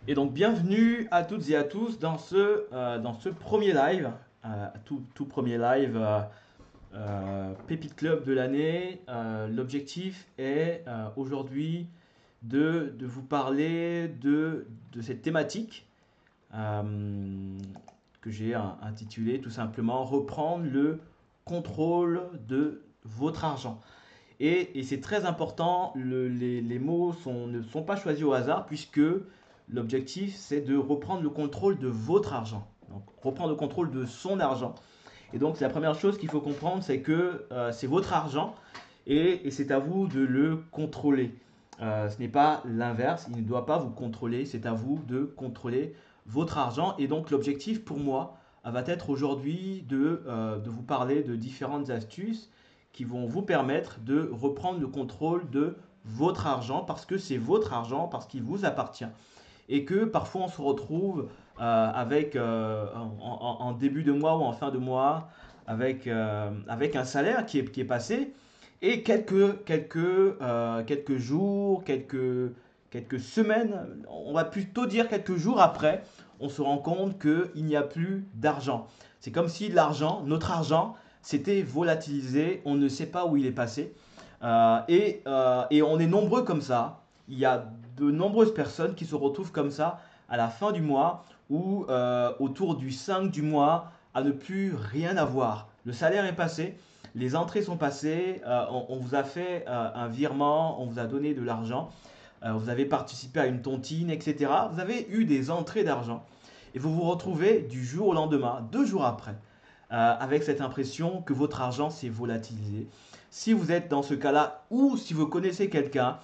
Et donc bienvenue à toutes et à tous dans ce premier live, tout premier live Pépite Club de l'année. L'objectif est aujourd'hui de vous parler de cette thématique euh, que j'ai intitulée tout simplement reprendre le contrôle de votre argent. Et c'est très important, les mots ne sont pas choisis au hasard puisque l'objectif c'est de reprendre le contrôle de votre argent. Donc reprendre le contrôle de son argent. Et donc la première chose qu'il faut comprendre c'est que c'est votre argent et c'est à vous de le contrôler. Ce n'est pas l'inverse, il ne doit pas vous contrôler, c'est à vous de contrôler votre argent. Et donc l'objectif pour moi va être aujourd'hui de vous parler de différentes astuces qui vont vous permettre de reprendre le contrôle de votre argent parce que c'est votre argent, parce qu'il vous appartient. Et que parfois on se retrouve en début de mois ou en fin de mois avec un salaire qui est passé et quelques jours, quelques semaines, on va plutôt dire quelques jours après, on se rend compte qu'il n'y a plus d'argent. C'est comme si l'argent, notre argent, s'était volatilisé, on ne sait pas où il est passé. Et on est nombreux comme ça. Il y a de nombreuses personnes qui se retrouvent comme ça à la fin du mois ou autour du 5 du mois à ne plus rien avoir. Le salaire est passé, les entrées sont passées, on vous a fait un virement, on vous a donné de l'argent, vous avez participé à une tontine, etc. Vous avez eu des entrées d'argent et vous vous retrouvez du jour au lendemain, 2 jours après, avec cette impression que votre argent s'est volatilisé. Si vous êtes dans ce cas-là ou si vous connaissez quelqu'un,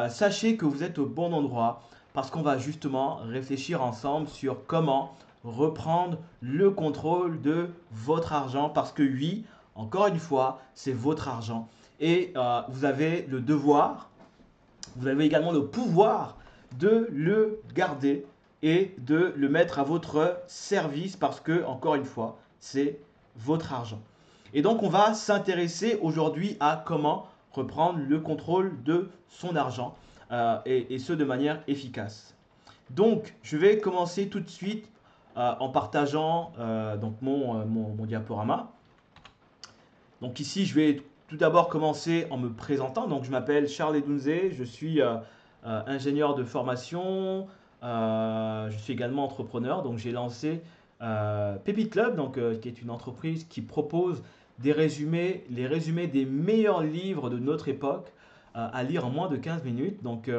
sachez que vous êtes au bon endroit parce qu'on va justement réfléchir ensemble sur comment reprendre le contrôle de votre argent parce que oui, encore une fois, c'est votre argent et vous avez le devoir, vous avez également le pouvoir de le garder et de le mettre à votre service parce que, encore une fois, c'est votre argent. Et donc, on va s'intéresser aujourd'hui à comment reprendre le contrôle de son argent et ce de manière efficace. Donc, je vais commencer tout de suite en partageant mon diaporama. Donc ici, je vais tout d'abord commencer en me présentant. Donc je m'appelle Charles Edunze, je suis ingénieur de formation, je suis également entrepreneur. Donc j'ai lancé Pépite Club, qui est une entreprise qui propose les résumés des meilleurs livres de notre époque à lire en moins de 15 minutes. Donc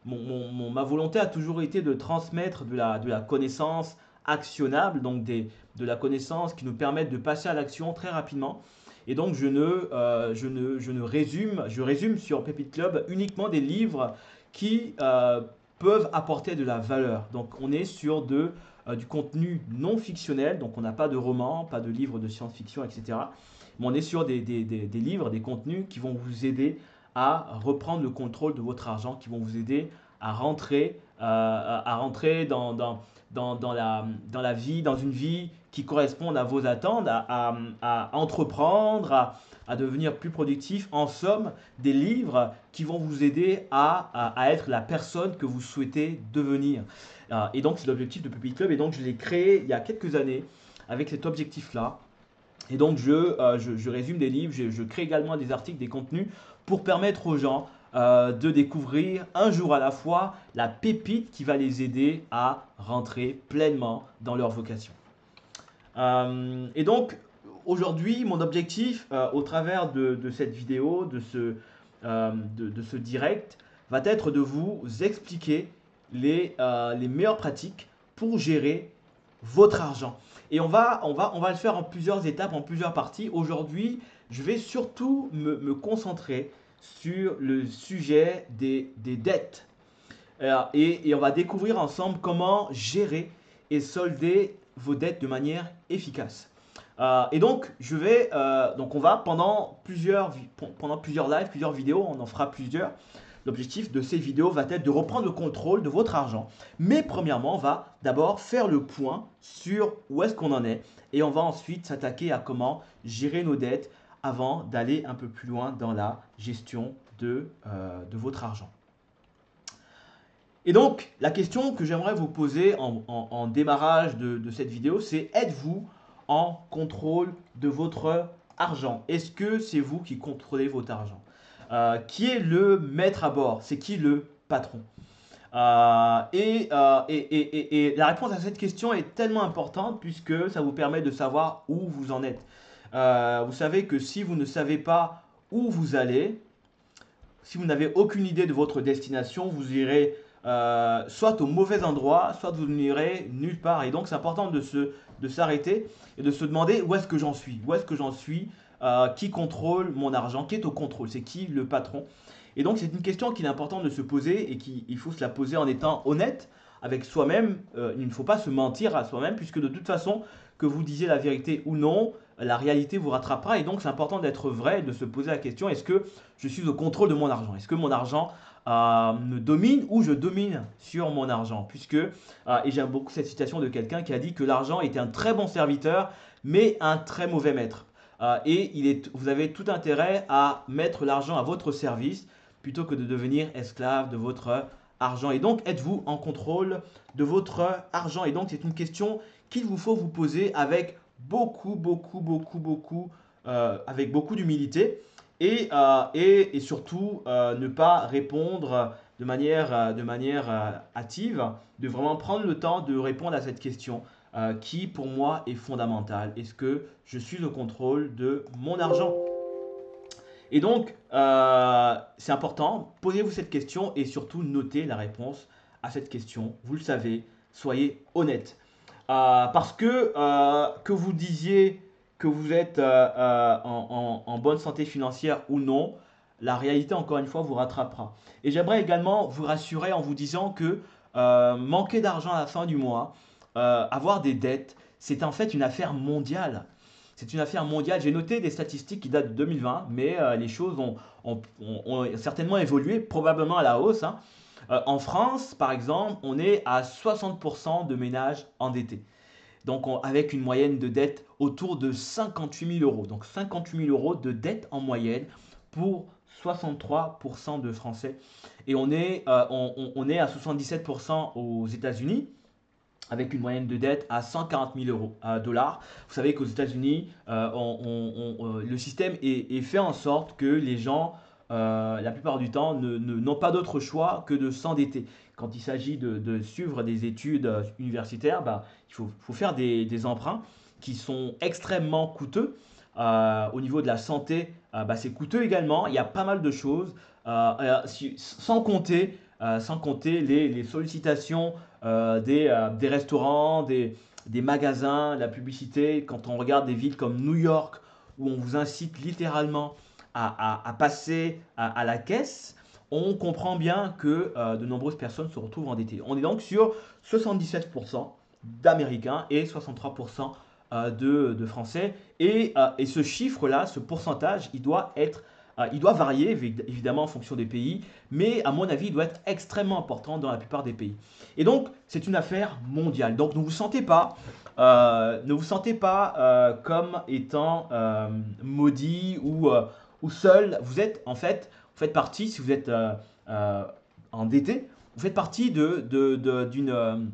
ma volonté a toujours été de transmettre de la connaissance actionnable, de la connaissance qui nous permettent de passer à l'action très rapidement. Et donc je résume sur Pépite Club uniquement des livres qui peuvent apporter de la valeur. Donc on est sur du contenu non fictionnel, donc on n'a pas de romans, pas de livres de science-fiction, etc. Mais on est sur des livres, des contenus qui vont vous aider à reprendre le contrôle de votre argent, qui vont vous aider à rentrer dans la vie, dans une vie qui corresponde à vos attentes, à entreprendre, à devenir plus productif. En somme, des livres qui vont vous aider à être la personne que vous souhaitez devenir. Et donc, c'est l'objectif de Puppy Club. Et donc, je l'ai créé il y a quelques années avec cet objectif-là. Et donc, je résume des livres, je crée également des articles, des contenus pour permettre aux gens de découvrir un jour à la fois la pépite qui va les aider à rentrer pleinement dans leur vocation. Et donc, aujourd'hui, mon objectif au travers de cette vidéo, de ce direct, va être de vous expliquer les meilleures pratiques pour gérer votre argent. Et on va le faire en plusieurs étapes, en plusieurs parties. Aujourd'hui, je vais surtout me concentrer sur le sujet des dettes. Et on va découvrir ensemble comment gérer et solder vos dettes de manière efficace. Et donc, donc on va pendant plusieurs lives, plusieurs vidéos, on en fera plusieurs. L'objectif de ces vidéos va être de reprendre le contrôle de votre argent. Mais premièrement, on va d'abord faire le point sur où est-ce qu'on en est. Et on va ensuite s'attaquer à comment gérer nos dettes avant d'aller un peu plus loin dans la gestion de votre argent. Et donc, la question que j'aimerais vous poser en démarrage de cette vidéo, c'est êtes-vous en contrôle de votre argent? Est-ce que c'est vous qui contrôlez votre argent? Qui est le maître à bord? C'est qui le patron? Et la réponse à cette question est tellement importante puisque ça vous permet de savoir où vous en êtes. Vous savez que si vous ne savez pas où vous allez, si vous n'avez aucune idée de votre destination, vous irez soit au mauvais endroit, soit vous n'irez nulle part. Et donc c'est important de s'arrêter et de se demander où est-ce que j'en suis, où est-ce que j'en suis, qui contrôle mon argent, qui est au contrôle, c'est qui le patron. Et donc c'est une question qu'il est important de se poser et qu'il faut se la poser en étant honnête avec soi-même. Il ne faut pas se mentir à soi-même puisque de toute façon, que vous disiez la vérité ou non, la réalité vous rattrapera. Et donc c'est important d'être vrai, de se poser la question, est-ce que je suis au contrôle de mon argent? Est-ce que mon argent me domine ou je domine sur mon argent? Et j'aime beaucoup cette citation de quelqu'un qui a dit que l'argent était un très bon serviteur, mais un très mauvais maître. Vous avez tout intérêt à mettre l'argent à votre service plutôt que de devenir esclave de votre argent. Et donc, êtes-vous en contrôle de votre argent? Et donc, c'est une question qu'il vous faut vous poser avec avec beaucoup d'humilité et surtout ne pas répondre de manière hâtive, de vraiment prendre le temps de répondre à cette question qui pour moi est fondamentale. Est-ce que je suis au contrôle de mon argent? Et donc, c'est important, posez-vous cette question et surtout notez la réponse à cette question. Vous le savez, soyez honnête. Parce que vous disiez que vous êtes en bonne santé financière ou non, la réalité, encore une fois, vous rattrapera. Et j'aimerais également vous rassurer en vous disant que manquer d'argent à la fin du mois, avoir des dettes, c'est en fait une affaire mondiale. C'est une affaire mondiale. J'ai noté des statistiques qui datent de 2020, mais les choses ont certainement évolué, probablement à la hausse, hein. En France, par exemple, on est à 60% de ménages endettés. Donc, avec une moyenne de dette autour de 58 000 euros. Donc, 58 000 euros de dette en moyenne pour 63% de Français. Et on est à 77% aux États-Unis avec une moyenne de dette à 140 000 euros, dollars. Vous savez qu'aux États-Unis, le système est fait en sorte que les gens, la plupart du temps, n'ont pas d'autre choix que de s'endetter. Quand il s'agit de suivre des études universitaires, bah, faut faire des emprunts qui sont extrêmement coûteux. Au niveau de la santé, bah, c'est coûteux également. Il y a pas mal de choses, sans compter les sollicitations des restaurants, des magasins, la publicité. Quand on regarde des villes comme New York, où on vous incite littéralement à passer à la caisse, on comprend bien que de nombreuses personnes se retrouvent endettées. On est donc sur 77% d'Américains et 63% de Français. Et ce chiffre-là, ce pourcentage, il doit varier évidemment en fonction des pays, mais à mon avis, il doit être extrêmement important dans la plupart des pays. Et donc, c'est une affaire mondiale. Donc, ne vous sentez pas comme étant maudit ou seul. Vous faites partie, si vous êtes endetté, vous faites partie d'une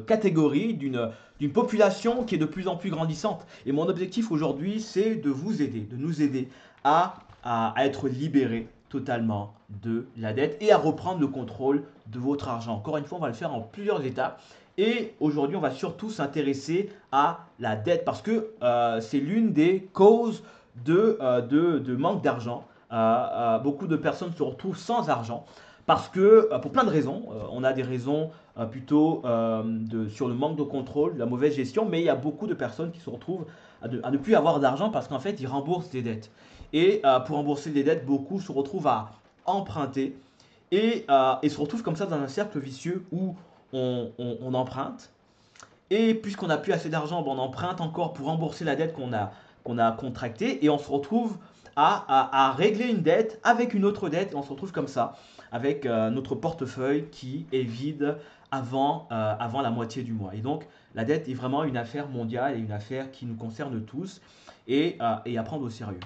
catégorie, d'une population qui est de plus en plus grandissante. Et mon objectif aujourd'hui, c'est de vous aider, de nous aider à être libérés totalement de la dette et à reprendre le contrôle de votre argent. Encore une fois, on va le faire en plusieurs étapes. Et aujourd'hui, on va surtout s'intéresser à la dette parce que c'est l'une des causes de manque d'argent. Beaucoup de personnes se retrouvent sans argent parce que, pour plein de raisons, on a des raisons plutôt sur le manque de contrôle, la mauvaise gestion, mais il y a beaucoup de personnes qui se retrouvent à ne plus avoir d'argent parce qu'en fait, ils remboursent des dettes. Et pour rembourser des dettes, beaucoup se retrouvent à emprunter et se retrouvent comme ça dans un cercle vicieux où on emprunte. Et puisqu'on n'a plus assez d'argent, ben on emprunte encore pour rembourser la dette qu'on a contractée et on se retrouve à régler une dette avec une autre dette et on se retrouve comme ça avec notre portefeuille qui est vide avant la moitié du mois. Et donc, la dette est vraiment une affaire mondiale et une affaire qui nous concerne tous et à prendre au sérieux.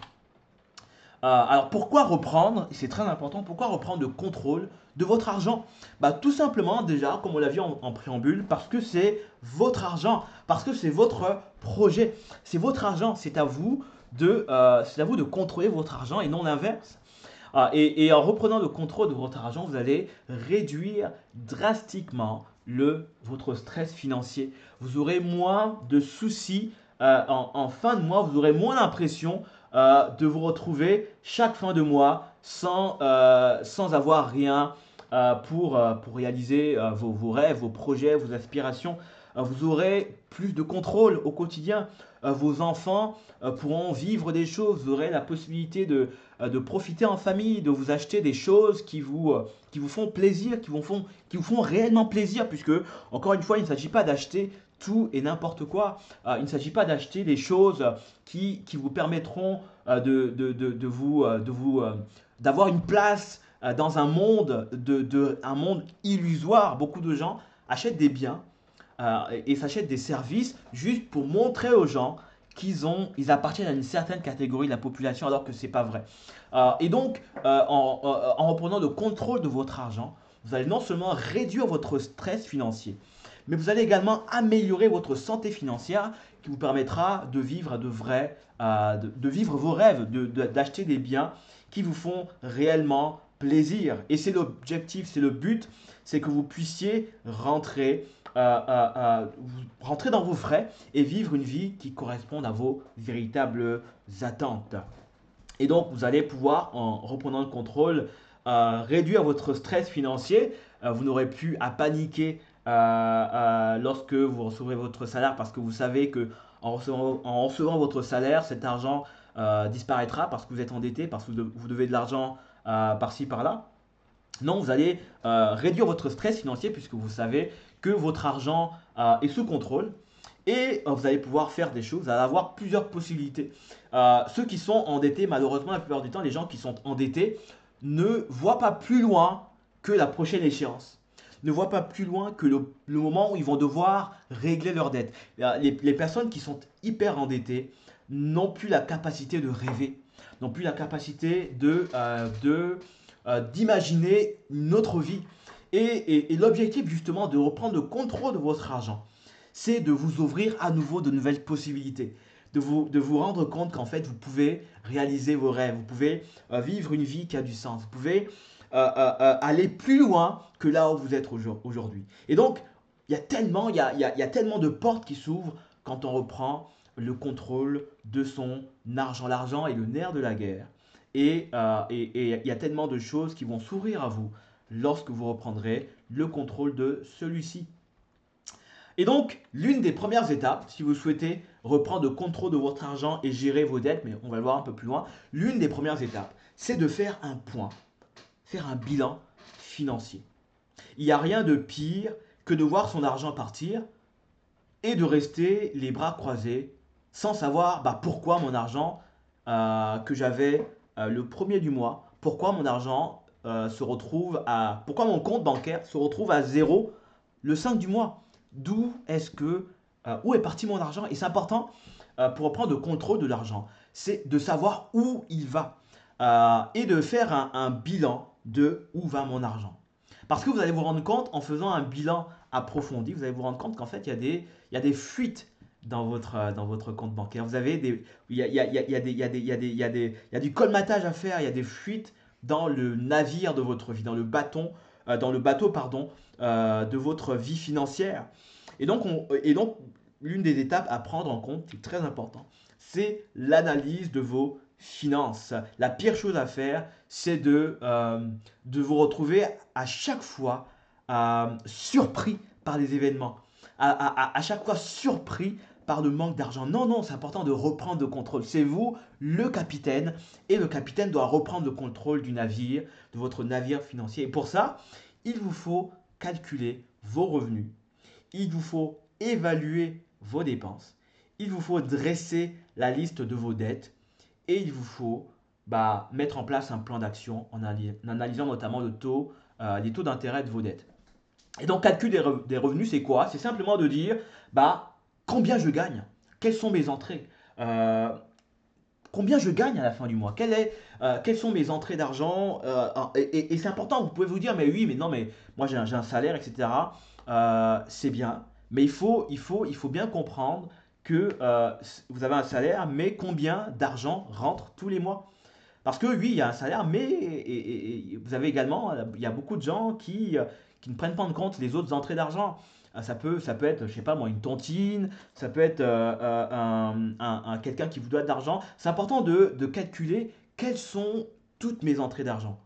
Alors, pourquoi reprendre, c'est très important, pourquoi reprendre le contrôle de votre argent? Bah, tout simplement, déjà, comme on l'a vu en préambule, parce que c'est votre argent, parce que c'est votre projet, c'est votre argent, c'est à vous de contrôler votre argent et non l'inverse. Et en reprenant le contrôle de votre argent, vous allez réduire drastiquement votre stress financier. Vous aurez moins de soucis en fin de mois, vous aurez moins l'impression de vous retrouver chaque fin de mois sans avoir rien pour réaliser vos rêves, vos projets, vos aspirations. Vous aurez plus de contrôle au quotidien. Vos enfants pourront vivre des choses. Vous aurez la possibilité de profiter en famille, de vous acheter des choses qui vous font plaisir, qui vous font réellement plaisir, puisque, encore une fois, il ne s'agit pas d'acheter tout et n'importe quoi. Il ne s'agit pas d'acheter des choses qui vous permettront d'avoir une place dans un monde illusoire. Beaucoup de gens achètent des biens et s'achètent des services juste pour montrer aux gens ils appartiennent à une certaine catégorie de la population alors que ce n'est pas vrai. Et donc, en reprenant le contrôle de votre argent, vous allez non seulement réduire votre stress financier, mais vous allez également améliorer votre santé financière qui vous permettra de vivre de vivre vos rêves, d'acheter des biens qui vous font réellement plaisir. Et c'est l'objectif, c'est le but, c'est que vous puissiez rentrer dans vos frais et vivre une vie qui corresponde à vos véritables attentes. Et donc, vous allez pouvoir, en reprenant le contrôle, réduire votre stress financier. Vous n'aurez plus à paniquer lorsque vous recevrez votre salaire parce que vous savez que en recevant votre salaire, cet argent disparaîtra parce que vous êtes endetté, parce que vous devez de l'argent par-ci, par-là. Non, vous allez réduire votre stress financier puisque vous savez que votre argent est sous contrôle et vous allez pouvoir faire des choses, vous allez avoir plusieurs possibilités. Ceux qui sont endettés, malheureusement, la plupart du temps, les gens qui sont endettés ne voient pas plus loin que la prochaine échéance. Ne voient pas plus loin que le moment où ils vont devoir régler leurs dettes. Les personnes qui sont hyper endettées n'ont plus la capacité de rêver, n'ont plus la capacité d'imaginer une autre vie. Et l'objectif justement de reprendre le contrôle de votre argent, c'est de vous ouvrir à nouveau de nouvelles possibilités, de vous rendre compte qu'en fait vous pouvez réaliser vos rêves, vous pouvez vivre une vie qui a du sens, vous pouvez aller plus loin que là où vous êtes aujourd'hui. Et donc, il y a tellement de portes qui s'ouvrent quand on reprend le contrôle de son argent. L'argent est le nerf de la guerre. Et il y a tellement de choses qui vont s'ouvrir à vous lorsque vous reprendrez le contrôle de celui-ci. Et donc, l'une des premières étapes, si vous souhaitez reprendre le contrôle de votre argent et gérer vos dettes, mais on va le voir un peu plus loin, l'une des premières étapes, c'est de faire un point, faire un bilan financier. Il n'y a rien de pire que de voir son argent partir et de rester les bras croisés sans savoir pourquoi mon argent que j'avais le premier du mois, pourquoi mon argent pourquoi mon compte bancaire se retrouve à zéro le 5 du mois. Où est parti mon argent? Et c'est important pour reprendre le contrôle de l'argent, c'est de savoir où il va et de faire un bilan de où va mon argent. Parce que vous allez vous rendre compte, en faisant un bilan approfondi, vous allez vous rendre compte qu'en fait, il y a des fuites dans votre compte bancaire. Il y a du colmatage à faire, il y a des fuites dans le navire de votre vie, dans le bateau, pardon, de votre vie financière. Et donc, l'une des étapes à prendre en compte, qui est très important, c'est l'analyse de vos finances. La pire chose à faire, c'est de vous retrouver à chaque fois surpris par les événements, à chaque fois surpris par le manque d'argent. Non, non, c'est important de reprendre le contrôle. C'est vous le capitaine et le capitaine doit reprendre le contrôle du navire, de votre navire financier. Et pour ça, il vous faut calculer vos revenus, il vous faut évaluer vos dépenses, il vous faut dresser la liste de vos dettes et il vous faut mettre en place un plan d'action en analysant notamment les taux d'intérêt de vos dettes. Et donc, calcul des revenus, c'est quoi? C'est simplement de dire combien je gagne, quelles sont mes entrées, combien je gagne à la fin du mois, quelles sont mes entrées d'argent, et c'est important, vous pouvez vous dire, mais oui, mais non, mais moi j'ai un salaire, etc. C'est bien, mais il faut bien comprendre que vous avez un salaire, mais combien d'argent rentre tous les mois? Parce que oui, il y a un salaire, mais et vous avez également, il y a beaucoup de gens qui ne prennent pas en compte les autres entrées d'argent. Ça peut être, je sais pas moi, une tontine, ça peut être quelqu'un qui vous doit de l'argent. C'est important de calculer quelles sont toutes mes entrées d'argent.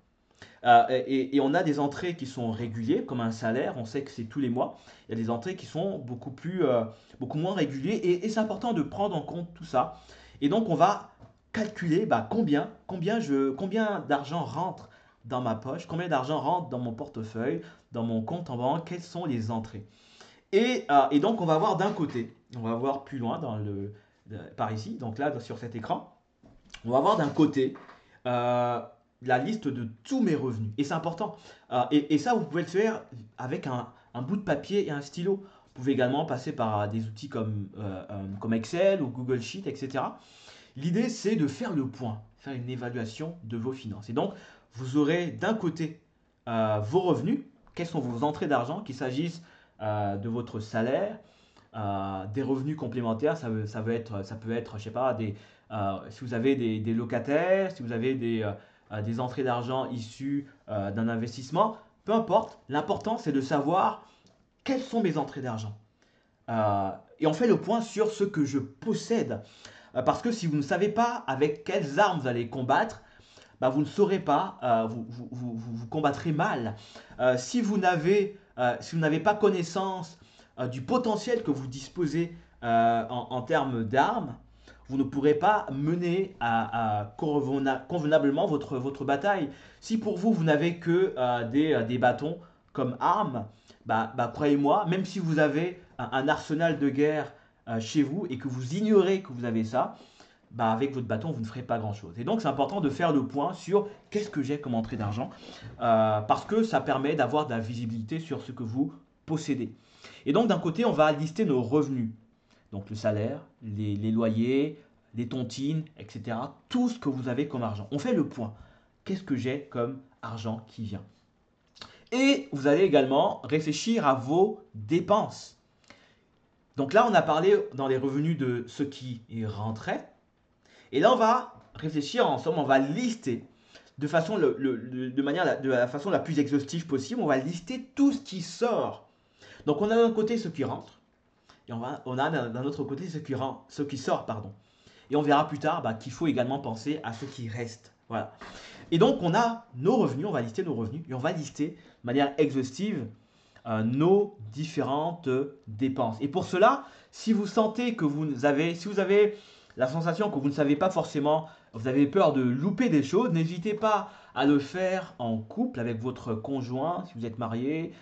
Et on a des entrées qui sont régulières, comme un salaire, on sait que c'est tous les mois. Il y a des entrées qui sont beaucoup moins régulières, et c'est important de prendre en compte tout ça. Et donc, on va calculer combien d'argent rentre dans ma poche, combien d'argent rentre dans mon portefeuille, dans mon compte en banque, quelles sont les entrées. Et donc, on va voir d'un côté, on va voir plus loin par ici, donc là, sur cet écran, on va voir d'un côté euh, la liste de tous mes revenus. Et c'est important. Et ça, vous pouvez le faire avec un bout de papier et un stylo. Vous pouvez également passer par des outils comme Excel ou Google Sheet, etc. L'idée, c'est de faire le point, faire une évaluation de vos finances. Et donc, vous aurez d'un côté vos revenus, quelles sont vos entrées d'argent, qu'il s'agisse de votre salaire, des revenus complémentaires, ça peut être, je sais pas, si vous avez des locataires, si vous avez des entrées d'argent issues d'un investissement, peu importe. L'important, c'est de savoir quelles sont mes entrées d'argent. Et on fait le point sur ce que je possède. Parce que si vous ne savez pas avec quelles armes vous allez combattre, bah, vous ne saurez pas, vous combattrez mal. Si vous n'avez pas connaissance du potentiel que vous disposez en termes d'armes, vous ne pourrez pas mener convenablement votre bataille. Si pour vous, vous n'avez que des bâtons comme armes, croyez-moi, même si vous avez un arsenal de guerre chez vous et que vous ignorez que vous avez ça, avec votre bâton, vous ne ferez pas grand-chose. Et donc, c'est important de faire le point sur qu'est-ce que j'ai comme entrée d'argent, parce que ça permet d'avoir de la visibilité sur ce que vous possédez. Et donc, d'un côté, on va lister nos revenus. Donc, le salaire, les loyers, les tontines, etc. Tout ce que vous avez comme argent. On fait le point. Qu'est-ce que j'ai comme argent qui vient? Et vous allez également réfléchir à vos dépenses. Donc là, on a parlé dans les revenus de ce qui rentrait. Et là, on va réfléchir ensemble, on va lister de la façon la plus exhaustive possible, on va lister tout ce qui sort. Donc, on a d'un côté ce qui rentre, et on a d'un autre côté ce qui sort, pardon. Et on verra plus tard qu'il faut également penser à ce qui reste. Voilà. Et donc, on a nos revenus, on va lister nos revenus, et on va lister de manière exhaustive nos différentes dépenses. Et pour cela, si vous sentez que si vous avez la sensation que vous ne savez pas forcément, vous avez peur de louper des choses, n'hésitez pas à le faire en couple avec votre conjoint, si vous êtes marié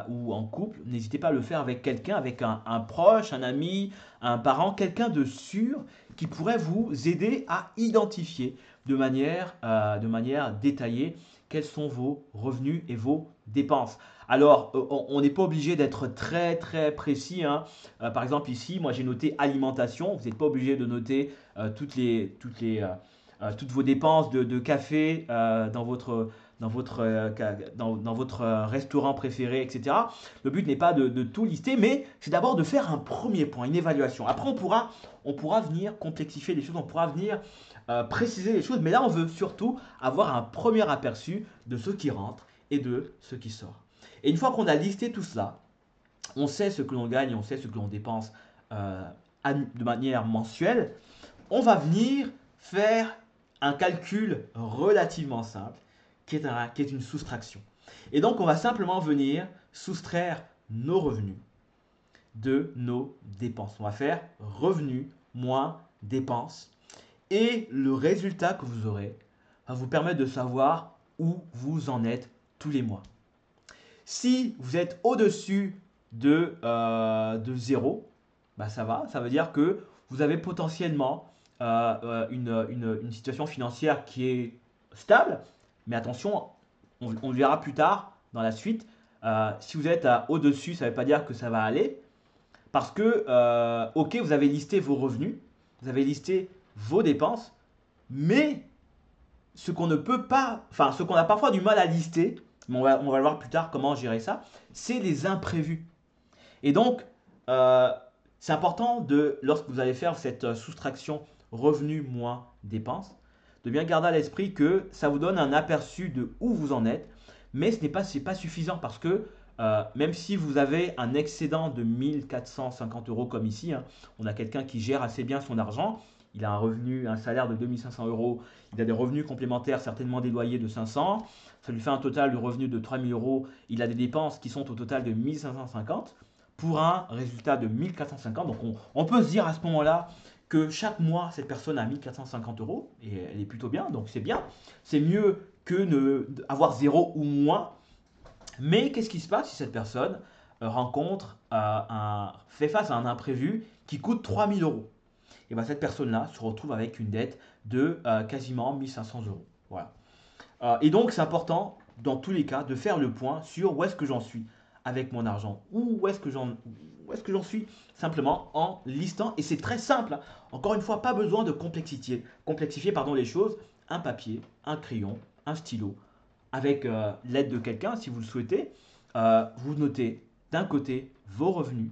ou en couple. N'hésitez pas à le faire avec quelqu'un, avec un proche, un ami, un parent, quelqu'un de sûr qui pourrait vous aider à identifier de manière détaillée quels sont vos revenus et vos dépenses. Alors, on n'est pas obligé d'être très très précis, hein. Par exemple, ici, moi j'ai noté alimentation. Vous n'êtes pas obligé de noter toutes vos dépenses de café dans votre restaurant préféré, etc. Le but n'est pas de tout lister, mais c'est d'abord de faire un premier point, une évaluation. Après, on pourra venir complexifier les choses, on pourra venir préciser les choses, mais là, on veut surtout avoir un premier aperçu de ce qui rentre et de ce qui sort. Et une fois qu'on a listé tout cela, on sait ce que l'on gagne, on sait ce que l'on dépense euh, de manière mensuelle, on va venir faire un calcul relativement simple qui est une soustraction. Et donc, on va simplement venir soustraire nos revenus de nos dépenses. On va faire revenus moins dépenses. Et le résultat que vous aurez va vous permettre de savoir où vous en êtes tous les mois. Si vous êtes au-dessus de 0, ça va. Ça veut dire que vous avez potentiellement une situation financière qui est stable. Mais attention, on le verra plus tard dans la suite. Si vous êtes au-dessus, ça ne veut pas dire que ça va aller. Parce que, ok, vous avez listé vos revenus, vous avez listé vos dépenses, Mais ce qu'on ne peut pas, enfin ce qu'on a parfois du mal à lister, mais on va le voir plus tard comment gérer ça, c'est les imprévus. Et donc, euh, c'est important lorsque vous allez faire cette soustraction revenu moins dépenses, de bien garder à l'esprit que ça vous donne un aperçu de où vous en êtes, mais c'est pas suffisant parce que même si vous avez un excédent de 1450 euros comme ici, hein, on a quelqu'un qui gère assez bien son argent, il a un revenu, un salaire de 2500 euros, il a des revenus complémentaires, certainement des loyers de 500, ça lui fait un total de revenus de 3000 euros, il a des dépenses qui sont au total de 1550 pour un résultat de 1450. Donc on peut se dire à ce moment-là que chaque mois, cette personne a 1450 euros et elle est plutôt bien, donc c'est bien. C'est mieux que avoir zéro ou moins. Mais qu'est-ce qui se passe si cette personne fait face à un imprévu qui coûte 3000 euros? Et bien cette personne-là se retrouve avec une dette de quasiment 1500 euros. Voilà. Et donc, c'est important, dans tous les cas, de faire le point sur où est-ce que j'en suis avec mon argent. Où est-ce que j'en suis simplement en listant. Et c'est très simple, hein. Encore une fois, pas besoin de complexifier les choses. Un papier, un crayon, un stylo, avec l'aide de quelqu'un si vous le souhaitez. Vous notez d'un côté vos revenus,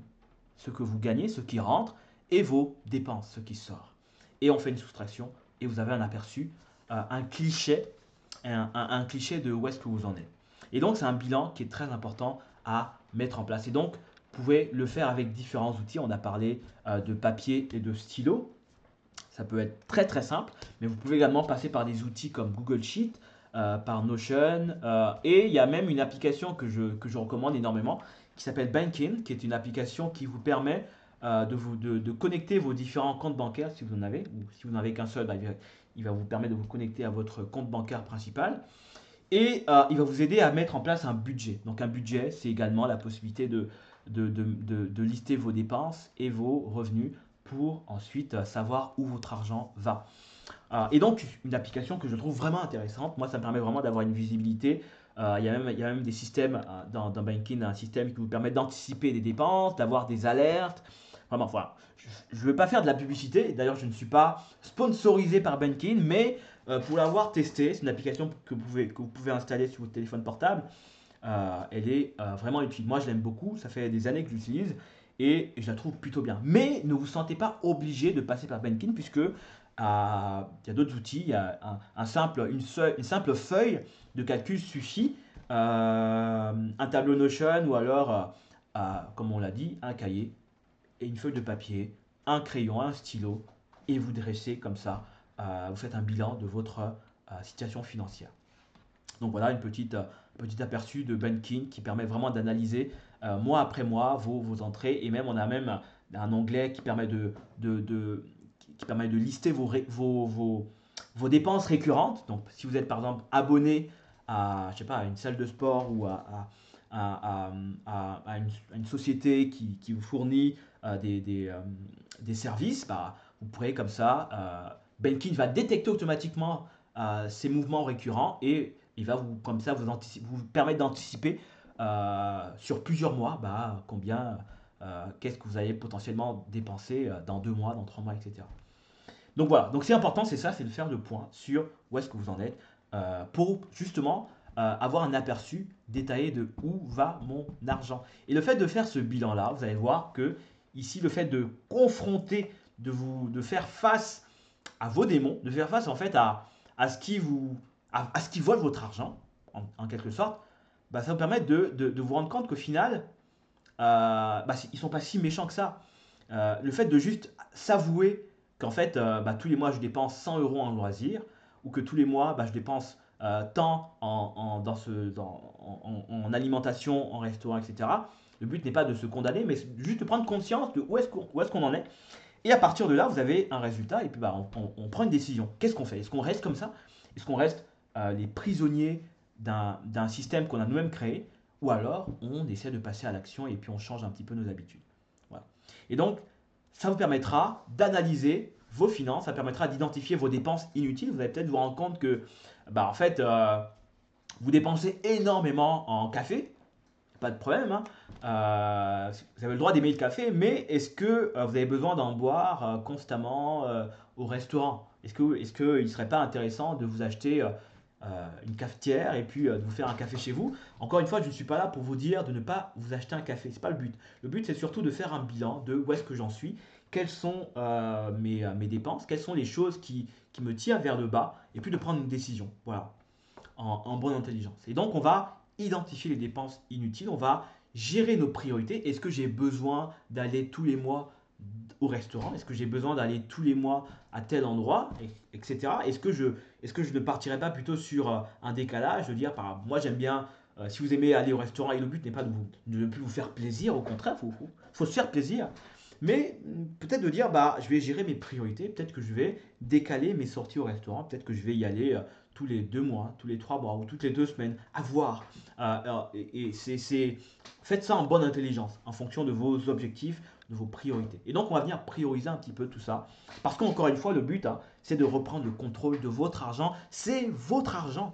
ce que vous gagnez, ce qui rentre, et vos dépenses, ce qui sort. Et on fait une soustraction et vous avez un aperçu, un cliché un cliché de où est-ce que vous en êtes. Et donc, c'est un bilan qui est très important à mettre en place. Et donc, vous pouvez le faire avec différents outils. On a parlé de papier et de stylo. Ça peut être très très simple, mais vous pouvez également passer par des outils comme Google Sheet, par Notion, et il y a même une application que je recommande énormément qui s'appelle Banking, qui est une application qui vous permet de connecter vos différents comptes bancaires si vous en avez, ou si vous n'en avez qu'un seul, bah, il va vous permettre de vous connecter à votre compte bancaire principal. Et il va vous aider à mettre en place un budget. Donc un budget, c'est également la possibilité de lister vos dépenses et vos revenus pour ensuite savoir où votre argent va. Et donc une application que je trouve vraiment intéressante. Moi, ça me permet vraiment d'avoir une visibilité. Il y a même des systèmes dans Banking, un système qui vous permet d'anticiper des dépenses, d'avoir des alertes. Vraiment, voilà. Je ne veux pas faire de la publicité. D'ailleurs, je ne suis pas sponsorisé par Banking, mais pour l'avoir testé, c'est une application que vous pouvez installer sur votre téléphone portable. Elle est vraiment utile. Moi, je l'aime beaucoup. Ça fait des années que je l'utilise et je la trouve plutôt bien. Mais ne vous sentez pas obligé de passer par Banking puisque il y a d'autres outils. Il y a une simple feuille de calcul suffit. Un tableau Notion ou alors, comme on l'a dit, un cahier et une feuille de papier, un crayon, un stylo et vous dressez comme ça. Vous faites un bilan de votre situation financière. Donc voilà une petit aperçu de Banking qui permet vraiment d'analyser mois après mois vos entrées et même on a même un onglet qui permet de lister vos dépenses récurrentes. Donc si vous êtes par exemple abonné à, je sais pas, à une salle de sport ou à une société qui vous fournit des services, bah, vous pourrez comme ça, Banking va détecter automatiquement ces mouvements récurrents et il va comme ça vous permettre d'anticiper sur plusieurs mois qu'est-ce que vous allez potentiellement dépenser dans 2 mois, dans 3 mois, etc. Donc voilà, donc c'est important, c'est ça, c'est de faire le point sur où est-ce que vous en êtes pour justement avoir un aperçu détaillé de où va mon argent. Et le fait de faire ce bilan-là, vous allez voir que ici, le fait de confronter, de faire face à vos démons, de faire face en fait à ce qui vole votre argent, en quelque sorte, bah, ça vous permet de vous rendre compte qu'au final, ils sont pas si méchants que ça. Le fait de juste s'avouer qu'en fait, tous les mois, je dépense 100 euros en loisirs, ou que tous les mois, je dépense tant en alimentation, en restaurant, etc. Le but n'est pas de se condamner, mais juste de prendre conscience de où est-ce qu'on en est. Et à partir de là, vous avez un résultat, et puis on prend une décision. Qu'est-ce qu'on fait? Est-ce qu'on reste comme ça? Est-ce qu'on reste les prisonniers d'un système qu'on a nous-mêmes créé? Ou alors on essaie de passer à l'action et puis on change un petit peu nos habitudes. Voilà. Et donc, ça vous permettra d'analyser vos finances, ça permettra d'identifier vos dépenses inutiles. Vous allez peut-être vous rendre compte que, en fait, vous dépensez énormément en café, pas de problème, hein. Vous avez le droit d'aimer le café, mais est-ce que vous avez besoin d'en boire constamment au restaurant? Est-ce qu'il ne serait pas intéressant de vous acheter une cafetière et puis de vous faire un café chez vous? Encore une fois, je ne suis pas là pour vous dire de ne pas vous acheter un café. C'est pas le but. Le but, c'est surtout de faire un bilan de où est-ce que j'en suis, quelles sont mes dépenses, quelles sont les choses qui me tirent vers le bas, et puis de prendre une décision. Voilà, en bonne intelligence. Et donc, on va identifier les dépenses inutiles, on va gérer nos priorités. Est-ce que j'ai besoin d'aller tous les mois au restaurant? Est-ce que j'ai besoin d'aller tous les mois à tel endroit, etc. Est-ce que je ne partirais pas plutôt sur un décalage, de dire, moi j'aime bien, si vous aimez aller au restaurant, et le but n'est pas de ne plus vous faire plaisir, au contraire, faut se faire plaisir, mais peut-être de dire, je vais gérer mes priorités, peut-être que je vais décaler mes sorties au restaurant, peut-être que je vais y aller tous les 2 mois, tous les 3 mois ou toutes les 2 semaines, à voir. Faites ça en bonne intelligence, en fonction de vos objectifs, de vos priorités. Et donc, on va venir prioriser un petit peu tout ça. Parce qu'encore une fois, le but, c'est de reprendre le contrôle de votre argent. C'est votre argent.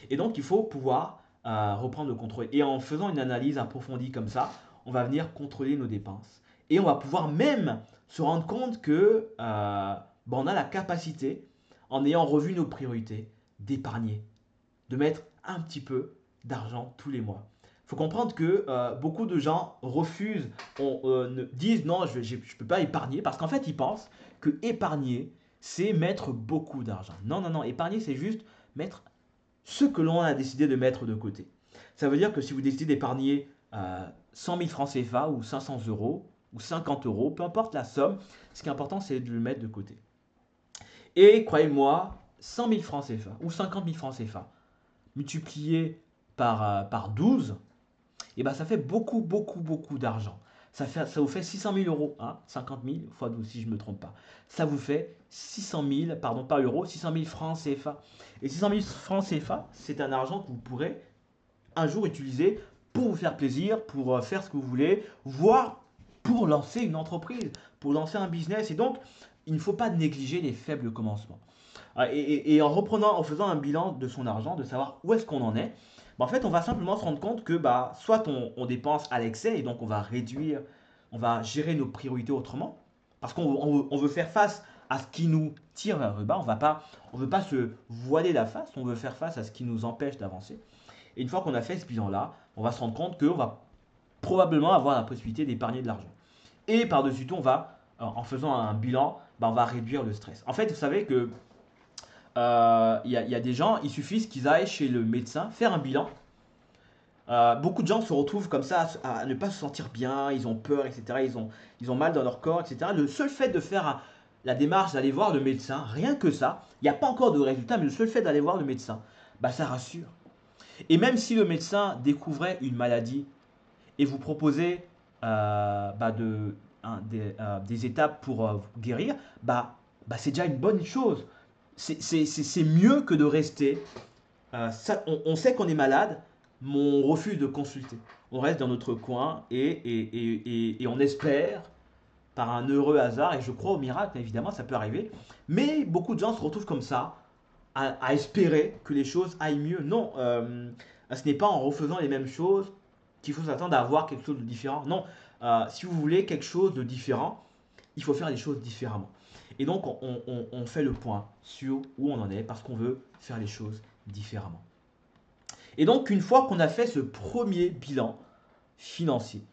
Et donc, il faut pouvoir reprendre le contrôle. Et en faisant une analyse approfondie comme ça, on va venir contrôler nos dépenses. Et on va pouvoir même se rendre compte que on a la capacité, en ayant revu nos priorités, d'épargner, de mettre un petit peu d'argent tous les mois. Il faut comprendre que beaucoup de gens refusent, disent non, je ne peux pas épargner, parce qu'en fait, ils pensent que épargner, c'est mettre beaucoup d'argent. Non, non, non, épargner, c'est juste mettre ce que l'on a décidé de mettre de côté. Ça veut dire que si vous décidez d'épargner 100 000 francs CFA ou 500 euros ou 50 euros, peu importe la somme, ce qui est important, c'est de le mettre de côté. Et croyez-moi, 100 000 francs CFA ou 50 000 francs CFA, multiplié par 12, et ben ça fait beaucoup, beaucoup, beaucoup d'argent. Ça vous fait 600 000 euros, hein, 50 000 fois 12 si je ne me trompe pas. Ça vous fait 600 000, pardon, pas euros, 600 000 francs CFA. Et 600 000 francs CFA, c'est un argent que vous pourrez un jour utiliser pour vous faire plaisir, pour faire ce que vous voulez, voire pour lancer une entreprise, pour lancer un business. Et donc, il ne faut pas négliger les faibles commencements. Et en faisant un bilan de son argent, de savoir où est-ce qu'on en est, en fait, on va simplement se rendre compte que soit on dépense à l'excès et donc on va réduire, on va gérer nos priorités autrement, parce qu'on veut faire face à ce qui nous tire vers le bas, on veut pas se voiler la face, on veut faire face à ce qui nous empêche d'avancer. Et une fois qu'on a fait ce bilan-là, on va se rendre compte qu'on va probablement avoir la possibilité d'épargner de l'argent. Et par-dessus tout, en faisant un bilan, on va réduire le stress. En fait, vous savez que y a des gens, il suffit qu'ils aillent chez le médecin faire un bilan. Beaucoup de gens se retrouvent comme ça à ne pas se sentir bien, ils ont peur, etc. Ils ont mal dans leur corps, etc. Le seul fait de faire la démarche d'aller voir le médecin, rien que ça, il n'y a pas encore de résultat, mais le seul fait d'aller voir le médecin, ça rassure. Et même si le médecin découvrait une maladie et vous proposez des étapes pour vous guérir, c'est déjà une bonne chose. C'est mieux que de rester. On sait qu'on est malade, mais on refuse de consulter. On reste dans notre coin et on espère, par un heureux hasard, et je crois au miracle, évidemment, ça peut arriver, mais beaucoup de gens se retrouvent comme ça, à espérer que les choses aillent mieux. Non, ce n'est pas en refaisant les mêmes choses qu'il faut s'attendre à avoir quelque chose de différent. Non, si vous voulez quelque chose de différent, il faut faire les choses différemment. Et donc, on fait le point sur où on en est parce qu'on veut faire les choses différemment. Et donc, une fois qu'on a fait ce premier bilan financier,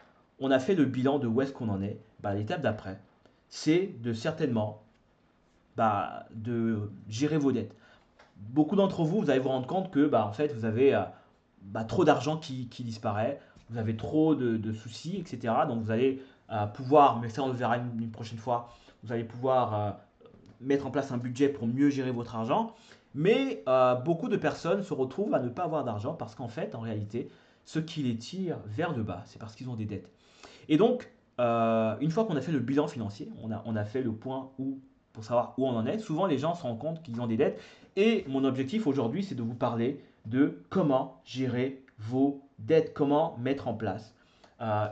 on a fait le bilan de où est-ce qu'on en est, l'étape d'après, c'est de certainement de gérer vos dettes. Beaucoup d'entre vous, vous allez vous rendre compte que en fait, vous avez trop d'argent qui disparaît, vous avez trop de soucis, etc. Donc, vous allez pouvoir, mais ça on le verra une prochaine fois, vous allez pouvoir mettre en place un budget pour mieux gérer votre argent. Mais beaucoup de personnes se retrouvent à ne pas avoir d'argent parce qu'en fait, en réalité, ce qui les tire vers le bas, c'est parce qu'ils ont des dettes. Et donc, une fois qu'on a fait le bilan financier, on a fait le point pour savoir où on en est, souvent les gens se rendent compte qu'ils ont des dettes. Et mon objectif aujourd'hui, c'est de vous parler de comment gérer vos dettes, comment mettre en place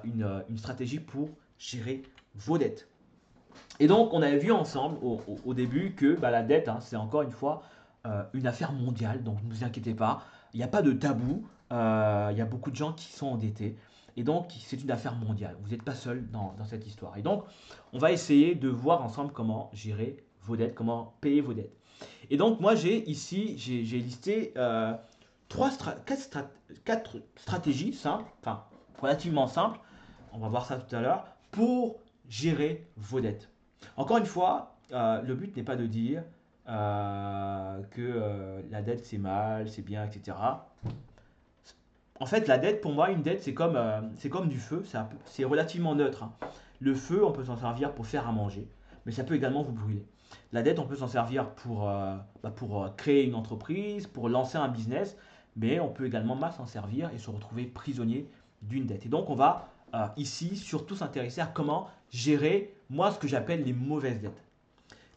une stratégie pour gérer vos dettes. Et donc, on avait vu ensemble au début que la dette, c'est encore une fois une affaire mondiale. Donc, ne vous inquiétez pas, il n'y a pas de tabou. Il y a beaucoup de gens qui sont endettés. Et donc, c'est une affaire mondiale. Vous n'êtes pas seul dans cette histoire. Et donc, on va essayer de voir ensemble comment gérer vos dettes, comment payer vos dettes. Et donc, moi, j'ai ici, j'ai listé quatre stratégies simples, enfin, relativement simples, on va voir ça tout à l'heure, pour gérer vos dettes. Encore une fois, le but n'est pas de dire que la dette c'est mal, c'est bien, etc. En fait, la dette, pour moi, une dette, c'est comme du feu, c'est relativement neutre, hein. Le feu, on peut s'en servir pour faire à manger, mais ça peut également vous brûler. La dette, on peut s'en servir pour créer une entreprise, pour lancer un business, mais on peut également mal s'en servir et se retrouver prisonnier d'une dette. Et donc, on va ici surtout s'intéresser à comment gérer, moi, ce que j'appelle les mauvaises dettes.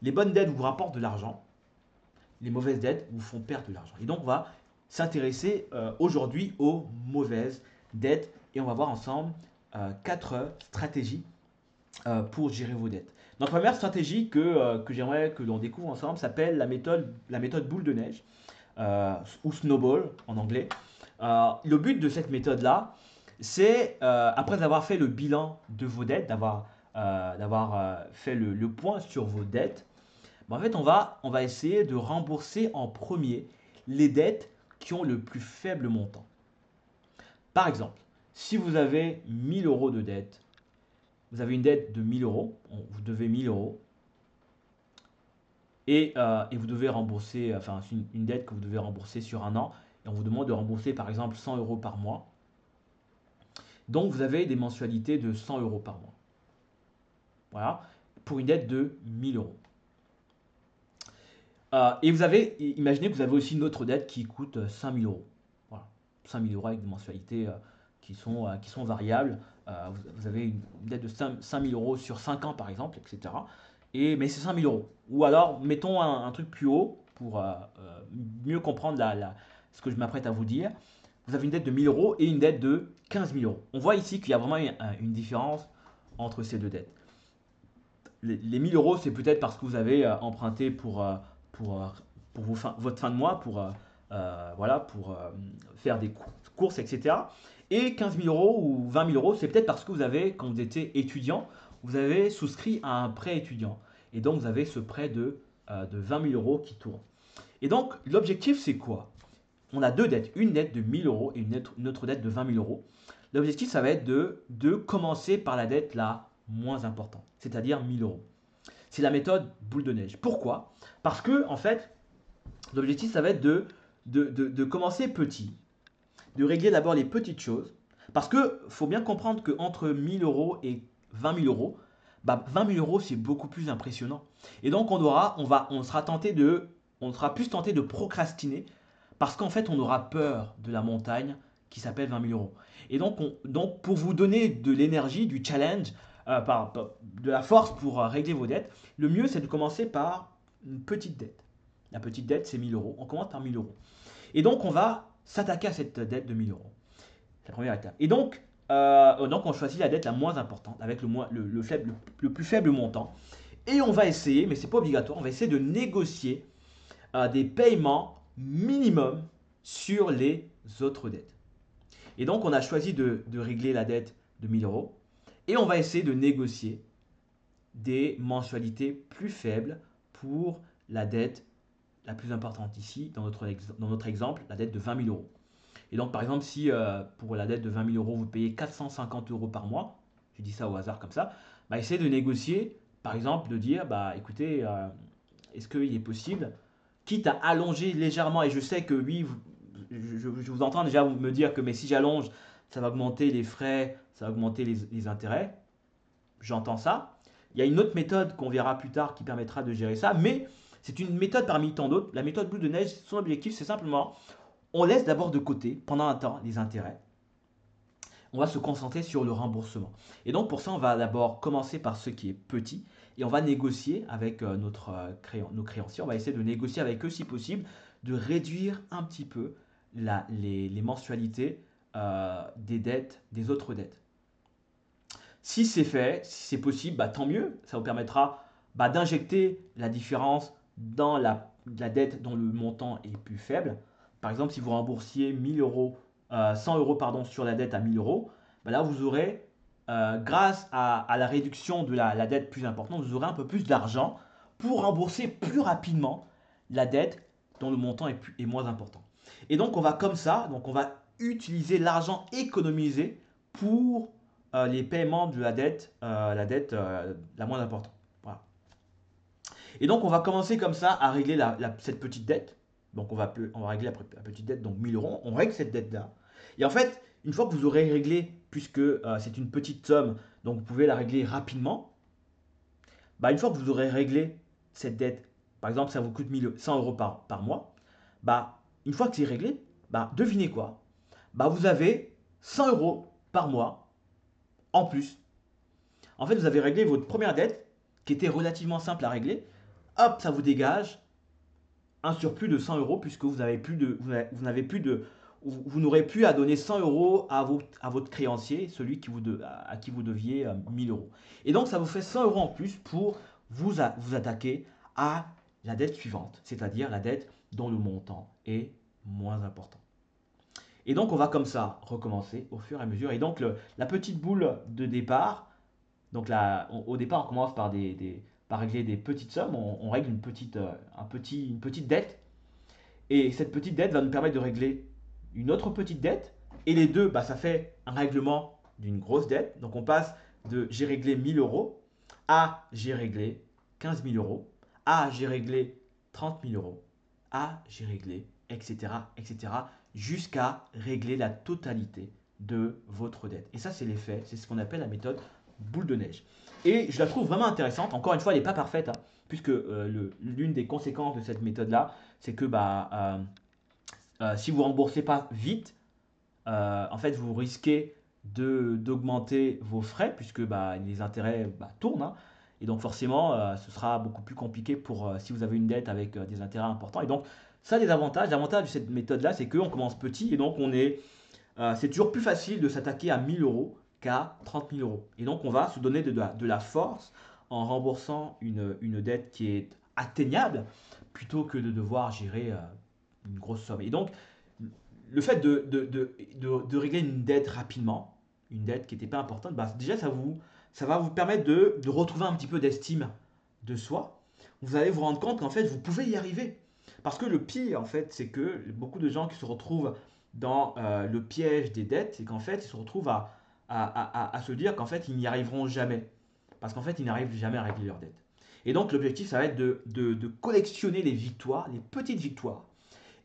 Les bonnes dettes vous rapportent de l'argent, les mauvaises dettes vous font perdre de l'argent. Et donc, on va s'intéresser aujourd'hui aux mauvaises dettes et on va voir ensemble quatre stratégies pour gérer vos dettes. Notre première stratégie que j'aimerais que l'on découvre ensemble s'appelle la méthode boule de neige ou snowball en anglais. Le but de cette méthode-là, c'est après avoir fait le bilan de vos dettes, d'avoir fait le point sur vos dettes, en fait, on va essayer de rembourser en premier les dettes qui ont le plus faible montant. Par exemple, si vous avez 1000 euros de dette, vous avez une dette de 1000 euros, vous devez 1000 euros, et vous devez rembourser, enfin, c'est une dette que vous devez rembourser sur un an, et on vous demande de rembourser par exemple 100 euros par mois. Donc vous avez des mensualités de 100 euros par mois. Voilà, pour une dette de 1000 euros. Et imaginez que vous avez aussi une autre dette qui coûte 5000 euros. Voilà, 5000 euros avec des mensualités qui sont variables. Vous avez une dette de 5000 euros sur 5 ans par exemple, etc. Mais c'est 5000 euros. Ou alors, mettons un truc plus haut pour mieux comprendre ce que je m'apprête à vous dire. Vous avez une dette de 1000 euros et une dette de 15 000 euros. On voit ici qu'il y a vraiment une différence entre ces deux dettes. Les 1000 euros, c'est peut-être parce que vous avez emprunté pour, euh, pour votre fin de mois, voilà, pour faire des courses, etc. Et 15 000 euros ou 20 000 euros, c'est peut-être parce que vous avez, quand vous étiez étudiant, vous avez souscrit à un prêt étudiant. Et donc, vous avez ce prêt de 20 000 euros qui tourne. Et donc, l'objectif, c'est quoi? On a deux dettes, une dette de 1000 euros et une autre dette de 20 000 euros. L'objectif, ça va être de commencer par la dette la moins importante, c'est-à-dire 1000 euros. C'est la méthode boule de neige. Pourquoi? Parce que, en fait, l'objectif, ça va être de commencer petit, de régler d'abord les petites choses. Parce que faut bien comprendre qu'entre 1000 euros et 20 000 euros, 20 000 euros, c'est beaucoup plus impressionnant. Et donc, on sera plus tenté de procrastiner parce qu'en fait, on aura peur de la montagne qui s'appelle 20 000 euros. Et donc, pour vous donner de l'énergie, du challenge, de la force pour régler vos dettes, le mieux, c'est de commencer par une petite dette. La petite dette, c'est 1000 euros. On commence par 1000 euros. Et donc, on va s'attaquer à cette dette de 1000 euros. C'est la première étape. Et donc on choisit la dette la moins importante, avec le plus faible montant. Et on va essayer, mais ce n'est pas obligatoire, on va essayer de négocier des paiements minimum sur les autres dettes. Et donc, on a choisi de régler la dette de 1000 euros. Et on va essayer de négocier des mensualités plus faibles pour la dette la plus importante ici, dans notre exemple, la dette de 20 000 euros. Et donc, par exemple, si pour la dette de 20 000 euros, vous payez 450 euros par mois, je dis ça au hasard comme ça, essayez de négocier, par exemple, de dire, écoutez, est-ce qu'il est possible, quitte à allonger légèrement, et je sais que oui, je vous entends déjà me dire que mais si j'allonge, ça va augmenter les frais, ça va augmenter les intérêts. J'entends ça. Il y a une autre méthode qu'on verra plus tard qui permettra de gérer ça, mais c'est une méthode parmi tant d'autres. La méthode boule de neige, son objectif, c'est simplement, on laisse d'abord de côté, pendant un temps, les intérêts. On va se concentrer sur le remboursement. Et donc pour ça, on va d'abord commencer par ce qui est petit et on va négocier avec nos créanciers. On va essayer de négocier avec eux si possible, de réduire un petit peu les mensualités des dettes, des autres dettes. Si c'est fait, si c'est possible, tant mieux. Ça vous permettra d'injecter la différence dans la dette dont le montant est plus faible. Par exemple, si vous remboursiez 1000 euros, 100 euros pardon, sur la dette à 1000 euros, là vous aurez, grâce à la réduction de la dette plus importante, vous aurez un peu plus d'argent pour rembourser plus rapidement la dette dont le montant est moins important. Et donc, on va comme ça, donc on va utiliser l'argent économisé pour les paiements de la dette la moins importante. Voilà. Et donc, on va commencer comme ça à régler cette petite dette. Donc, on va régler la petite dette, donc 1000 euros. On règle cette dette-là. Et en fait, une fois que vous aurez réglé, puisque c'est une petite somme, donc vous pouvez la régler rapidement, bah, une fois que vous aurez réglé cette dette, par exemple, ça vous coûte 100 euros par mois, bah, une fois que c'est réglé, bah, devinez quoi? Bah, vous avez 100 euros par mois en plus. En fait, vous avez réglé votre première dette, qui était relativement simple à régler. Hop, ça vous dégage un surplus de 100 euros puisque vous n'avez plus de, vous n'avez plus de, vous n'aurez plus à donner 100 euros à votre créancier, celui à qui vous deviez 1000 euros. Et donc, ça vous fait 100 euros en plus pour vous attaquer à la dette suivante, c'est-à-dire la dette dont le montant est moins important. Et donc, on va comme ça recommencer au fur et à mesure. Et donc, la petite boule de départ, donc là, au départ, on commence par régler des petites sommes. On règle une petite dette. Et cette petite dette va nous permettre de régler une autre petite dette. Et les deux, bah, ça fait un règlement d'une grosse dette. Donc, on passe de j'ai réglé 1000 euros à j'ai réglé 15 000 euros, à j'ai réglé 30 000 euros, à j'ai réglé, etc., etc., jusqu'à régler la totalité de votre dette. Et ça, c'est l'effet, c'est ce qu'on appelle la méthode boule de neige. Et je la trouve vraiment intéressante. Encore une fois, elle n'est pas parfaite, hein, puisque l'une des conséquences de cette méthode-là, c'est que si vous ne remboursez pas vite, en fait, vous risquez d'augmenter vos frais, puisque les intérêts tournent, hein. Et donc forcément, ce sera beaucoup plus compliqué si vous avez une dette avec des intérêts importants. Et donc, ça a des avantages. L'avantage de cette méthode-là, c'est qu'on commence petit, et donc c'est toujours plus facile de s'attaquer à 1000 euros qu'à 30 000 euros. Et donc, on va se donner de la force en remboursant une dette qui est atteignable plutôt que de devoir gérer une grosse somme. Et donc, le fait de régler une dette rapidement, une dette qui n'était pas importante, déjà, ça va vous permettre de retrouver un petit peu d'estime de soi. Vous allez vous rendre compte qu'en fait, vous pouvez y arriver. Parce que le pire, en fait, c'est que beaucoup de gens qui se retrouvent dans le piège des dettes, c'est qu'en fait, ils se retrouvent à se dire qu'en fait, ils n'y arriveront jamais. Parce qu'en fait, ils n'arrivent jamais à régler leurs dettes. Et donc, l'objectif, ça va être de collectionner les victoires, les petites victoires.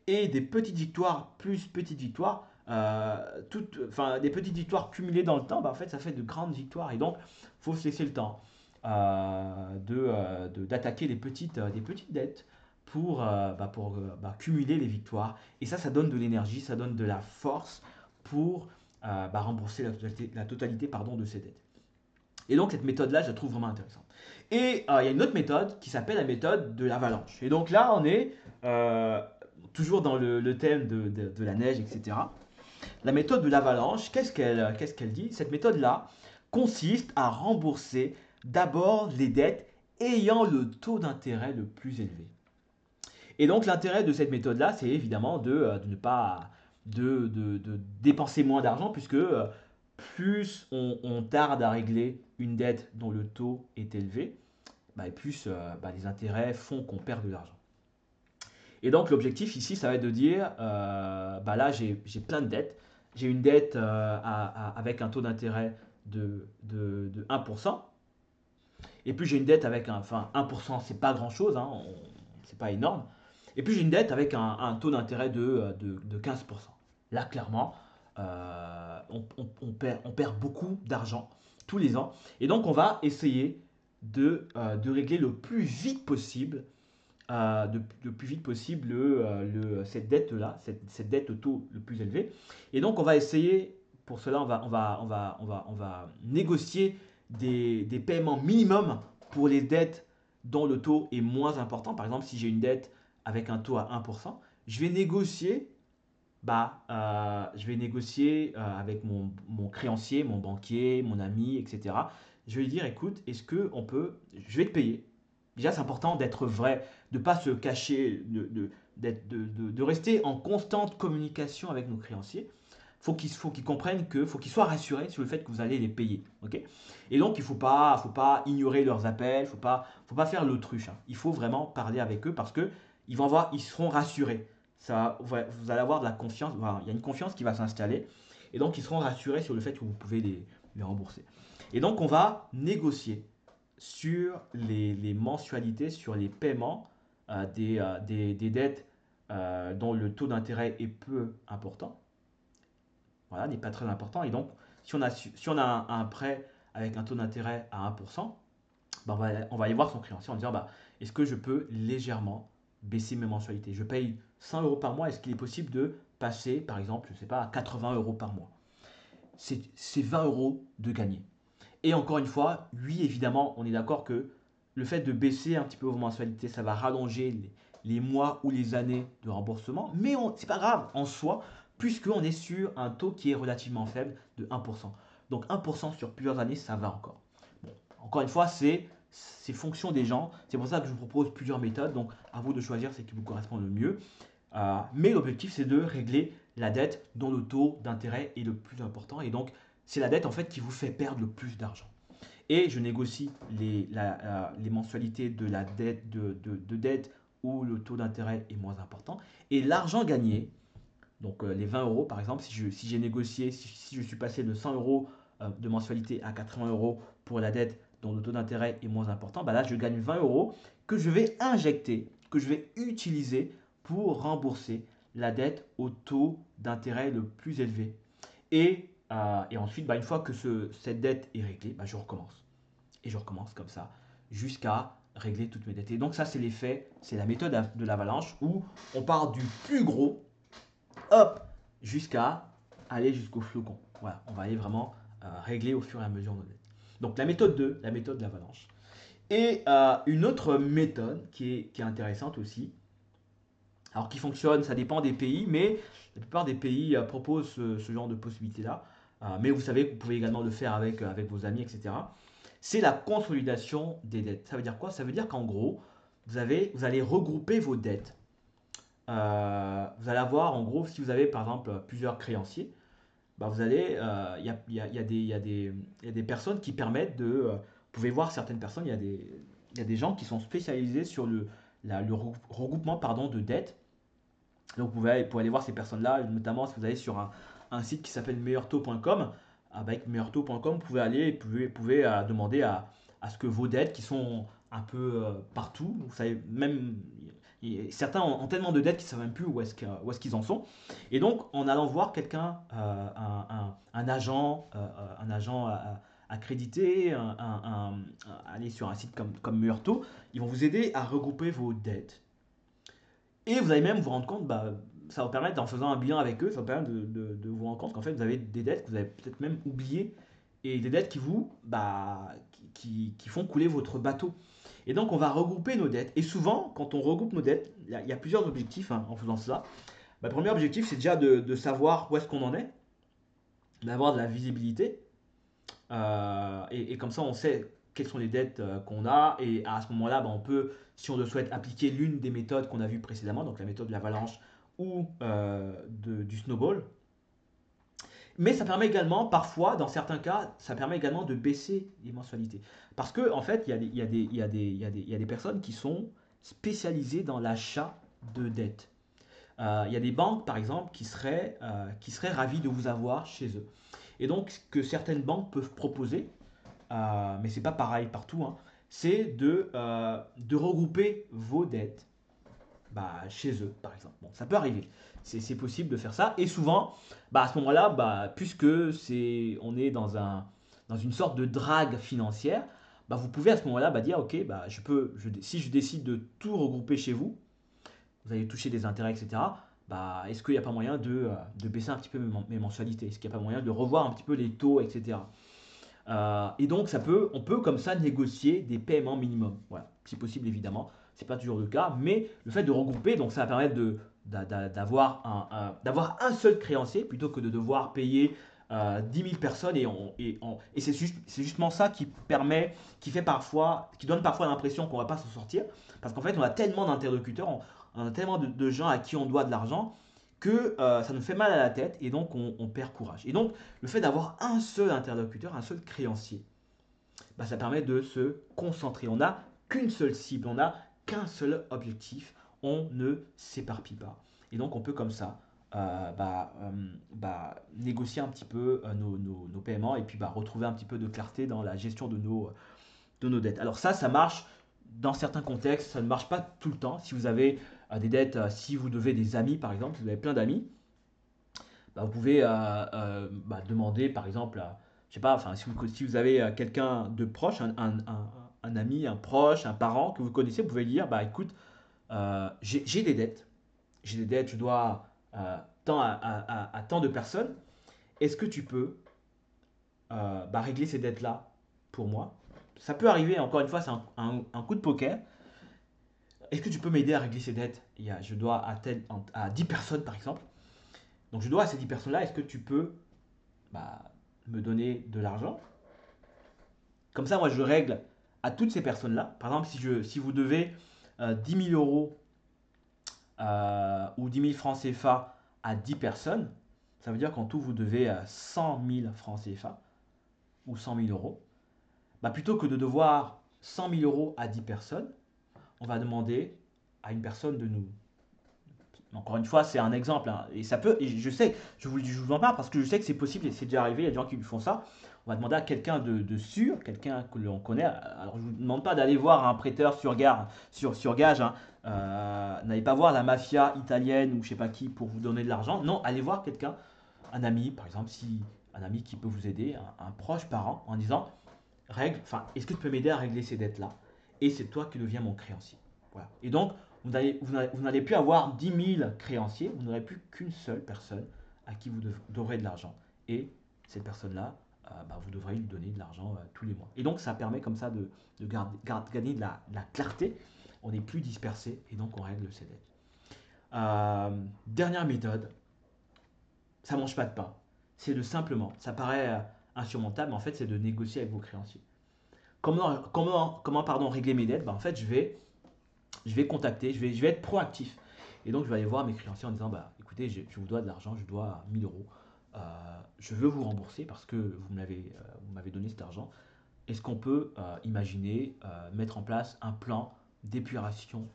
Et des petites victoires plus petites victoires, enfin, des petites victoires cumulées dans le temps, en fait, ça fait de grandes victoires. Et donc, il faut se laisser le temps d'attaquer des petites dettes pour cumuler les victoires. Et ça donne de l'énergie, ça donne de la force pour rembourser la totalité pardon, de ces dettes. Et donc cette méthode-là, je la trouve vraiment intéressante. Et il y a une autre méthode qui s'appelle la méthode de l'avalanche. Et donc là, on est toujours dans le thème de la neige, etc. La méthode de l'avalanche, qu'est-ce qu'elle dit? Cette méthode-là consiste à rembourser d'abord les dettes ayant le taux d'intérêt le plus élevé. Et donc l'intérêt de cette méthode-là, c'est évidemment de ne pas de dépenser moins d'argent, puisque plus on tarde à régler une dette dont le taux est élevé, et plus les intérêts font qu'on perd de l'argent. Et donc l'objectif ici, ça va être de dire, là j'ai plein de dettes. J'ai une dette avec un taux d'intérêt de 1%. Et puis j'ai une dette avec 1%, c'est pas grand-chose, hein, c'est pas énorme. Et puis j'ai une dette avec un taux d'intérêt de 15%. Là, clairement, on perd beaucoup d'argent tous les ans. Et donc, on va essayer de régler le plus vite possible, cette dette-là, cette dette au taux le plus élevé. Et donc, on va essayer, pour cela, on va négocier des paiements minimums pour les dettes dont le taux est moins important. Par exemple, si j'ai une dette avec un taux à 1%, je vais négocier avec mon créancier, mon banquier, mon ami, etc. Je vais lui dire, écoute, je vais te payer. Déjà, c'est important d'être vrai, de ne pas se cacher, de rester en constante communication avec nos créanciers. faut qu'ils comprennent faut qu'ils soient rassurés sur le fait que vous allez les payer. Ok. Et donc, faut pas ignorer leurs appels, faut pas faire l'autruche, hein. Il faut vraiment parler avec eux parce que ils seront rassurés. Vous allez avoir de la confiance, voilà, il y a une confiance qui va s'installer. Et donc, ils seront rassurés sur le fait que vous pouvez les rembourser. Et donc, on va négocier sur les mensualités, sur les paiements des dettes dont le taux d'intérêt est peu important, voilà, n'est pas très important. Et donc, si on a un prêt avec un taux d'intérêt à 1%, bah, on va aller voir son créancier en disant bah, est-ce que je peux légèrement baisser mes mensualités? Je paye 100 euros par mois, est-ce qu'il est possible de passer, par exemple, je ne sais pas, à 80 euros par mois? C'est 20 euros de gagner. Et encore une fois, oui, évidemment, on est d'accord que le fait de baisser un petit peu vos mensualités, ça va rallonger les mois ou les années de remboursement, mais c'est pas grave en soi, puisqu'on est sur un taux qui est relativement faible de 1%. Donc 1% sur plusieurs années, ça va encore. Bon, encore une fois, c'est fonction des gens. C'est pour ça que je vous propose plusieurs méthodes. Donc à vous de choisir ce qui vous correspond le mieux. Mais l'objectif, c'est de régler la dette dont le taux d'intérêt est le plus important. Et donc, c'est la dette en fait qui vous fait perdre le plus d'argent. Et je négocie les mensualités de la dette, de dette où le taux d'intérêt est moins important. Et l'argent gagné, donc les 20 euros par exemple, si j'ai négocié, si je suis passé de 100 euros de mensualité à 80 euros pour la dette dont le taux d'intérêt est moins important, bah là je gagne 20 euros que je vais injecter, que je vais utiliser pour rembourser la dette au taux d'intérêt le plus élevé. Et ensuite, bah, une fois que cette dette est réglée, bah, je recommence. Et je recommence comme ça jusqu'à régler toutes mes dettes. Et donc ça, c'est l'effet, c'est la méthode de l'avalanche où on part du plus gros, hop, jusqu'à aller jusqu'au flocon. Voilà, on va aller vraiment régler au fur et à mesure nos dettes. Donc la méthode 2, la méthode de l'avalanche. Et une autre méthode qui est intéressante aussi, alors qui fonctionne, ça dépend des pays, mais la plupart des pays proposent ce genre de possibilité-là. Mais vous savez que vous pouvez également le faire avec vos amis, etc. C'est la consolidation des dettes. Ça veut dire quoi? Ça veut dire qu'en gros, vous allez regrouper vos dettes. Vous allez avoir, en gros, si vous avez par exemple plusieurs créanciers, bah, il y a des personnes qui permettent vous pouvez voir certaines personnes, il y a des gens qui sont spécialisés sur le regroupement pardon, de dettes. Donc vous pouvez aller voir ces personnes-là, notamment si vous allez sur un site qui s'appelle meilleurtaux.com. Avec meilleurtaux.com, vous pouvez aller, vous pouvez demander à ce que vos dettes qui sont un peu partout, vous savez, même certains ont tellement de dettes qu'ils ne savent même plus où est-ce qu'ils en sont. Et donc, en allant voir quelqu'un, un agent accrédité, aller sur un site comme Meilleurtaux, ils vont vous aider à regrouper vos dettes. Et vous allez même vous rendre compte, bah, ça va vous permettre, en faisant un bilan avec eux, ça va vous permettre de vous rendre compte qu'en fait, vous avez des dettes que vous avez peut-être même oubliées et des dettes qui font couler votre bateau. Et donc, on va regrouper nos dettes. Et souvent, quand on regroupe nos dettes, il y a plusieurs objectifs hein, en faisant cela. Bah, le premier objectif, c'est déjà de savoir où est-ce qu'on en est, d'avoir de la visibilité. Et comme ça, on sait quelles sont les dettes qu'on a. Et à ce moment-là, bah, on peut, si on le souhaite, appliquer l'une des méthodes qu'on a vues précédemment, donc la méthode de l'avalanche ou du snowball. Mais ça permet également, parfois, dans certains cas, ça permet également de baisser les mensualités. Parce que, en fait, il y a des personnes qui sont spécialisées dans l'achat de dettes. Il y a des banques, par exemple, qui seraient ravies de vous avoir chez eux. Et donc, ce que certaines banques peuvent proposer, mais c'est pas pareil partout, hein, c'est de regrouper vos dettes bah, chez eux, par exemple. Bon, ça peut arriver. C'est possible de faire ça. Et souvent, bah, à ce moment-là, bah, puisque on est dans une sorte de drague financière, bah, vous pouvez à ce moment-là bah, dire, OK, bah, si je décide de tout regrouper chez vous, vous allez toucher des intérêts, etc. Bah, est-ce qu'il n'y a pas moyen de baisser un petit peu mes mensualités? Est-ce qu'il n'y a pas moyen de revoir un petit peu les taux, etc. Et donc, on peut comme ça négocier des paiements minimums. Voilà, si possible, évidemment. Ce n'est pas toujours le cas, mais le fait de regrouper, donc ça va permettre d'avoir un seul créancier plutôt que de devoir payer 10 000 personnes. Et c'est justement ça qui donne parfois l'impression qu'on ne va pas s'en sortir. Parce qu'en fait, on a tellement d'interlocuteurs, on a tellement de gens à qui on doit de l'argent que ça nous fait mal à la tête et donc on perd courage. Et donc, le fait d'avoir un seul interlocuteur, un seul créancier, bah, ça permet de se concentrer. On n'a qu'une seule cible, on n'a qu'un seul objectif, on ne s'éparpille pas. Et donc, on peut comme ça négocier un petit peu nos paiements et puis retrouver un petit peu de clarté dans la gestion de nos dettes. Alors ça marche dans certains contextes, ça ne marche pas tout le temps. Si vous avez des dettes, si vous devez des amis par exemple, si vous avez plein d'amis, bah, vous pouvez demander par exemple, je sais pas, enfin si vous avez quelqu'un de proche, un ami, un proche, un parent que vous connaissez, vous pouvez dire, bah écoute, j'ai des dettes, je dois tant à tant de personnes. Est-ce que tu peux régler ces dettes-là pour moi? Ça peut arriver, encore une fois, c'est un coup de poker. Est-ce que tu peux m'aider à régler ces dettes? Je dois à 10 personnes, par exemple. Donc, je dois à ces 10 personnes-là. Est-ce que tu peux bah, me donner de l'argent? Comme ça, moi, je règle à toutes ces personnes-là. Par exemple, si vous devez 10 000 euros ou 10 000 francs CFA à 10 personnes, ça veut dire qu'en tout, vous devez 100 000 francs CFA ou 100 000 euros. Bah, plutôt que de devoir 100 000 euros à 10 personnes, on va demander à une personne de nous. Encore une fois, c'est un exemple, hein, et ça peut, et je sais, je vous en parle parce que je sais que c'est possible et c'est déjà arrivé, il y a des gens qui font ça. On va demander à quelqu'un de sûr, quelqu'un que l'on connaît. Alors, je ne vous demande pas d'aller voir un prêteur sur gage, hein. N'allez pas voir la mafia italienne ou je sais pas qui pour vous donner de l'argent. Non, allez voir quelqu'un, un ami, par exemple, si un ami qui peut vous aider, un proche parent, en disant est-ce que tu peux m'aider à régler ces dettes-là? Et c'est toi qui deviens mon créancier. Voilà. Et donc, vous n'allez plus avoir 10 000 créanciers, vous n'aurez plus qu'une seule personne à qui vous devrez de l'argent. Et cette personne-là, vous devrez lui donner de l'argent tous les mois. Et donc, ça permet comme ça de gagner de la clarté. On n'est plus dispersé et donc on règle ses dettes. Dernière méthode, ça ne mange pas de pain. C'est de simplement, ça paraît insurmontable, mais en fait, c'est de négocier avec vos créanciers. Comment régler mes dettes? En fait, je vais contacter, je vais être proactif. Et donc, je vais aller voir mes créanciers en disant, écoutez, je vous dois de l'argent, je dois 1000 euros. Je veux vous rembourser parce que vous m'avez donné cet argent. Est-ce qu'on peut imaginer mettre en place un plan d'épuration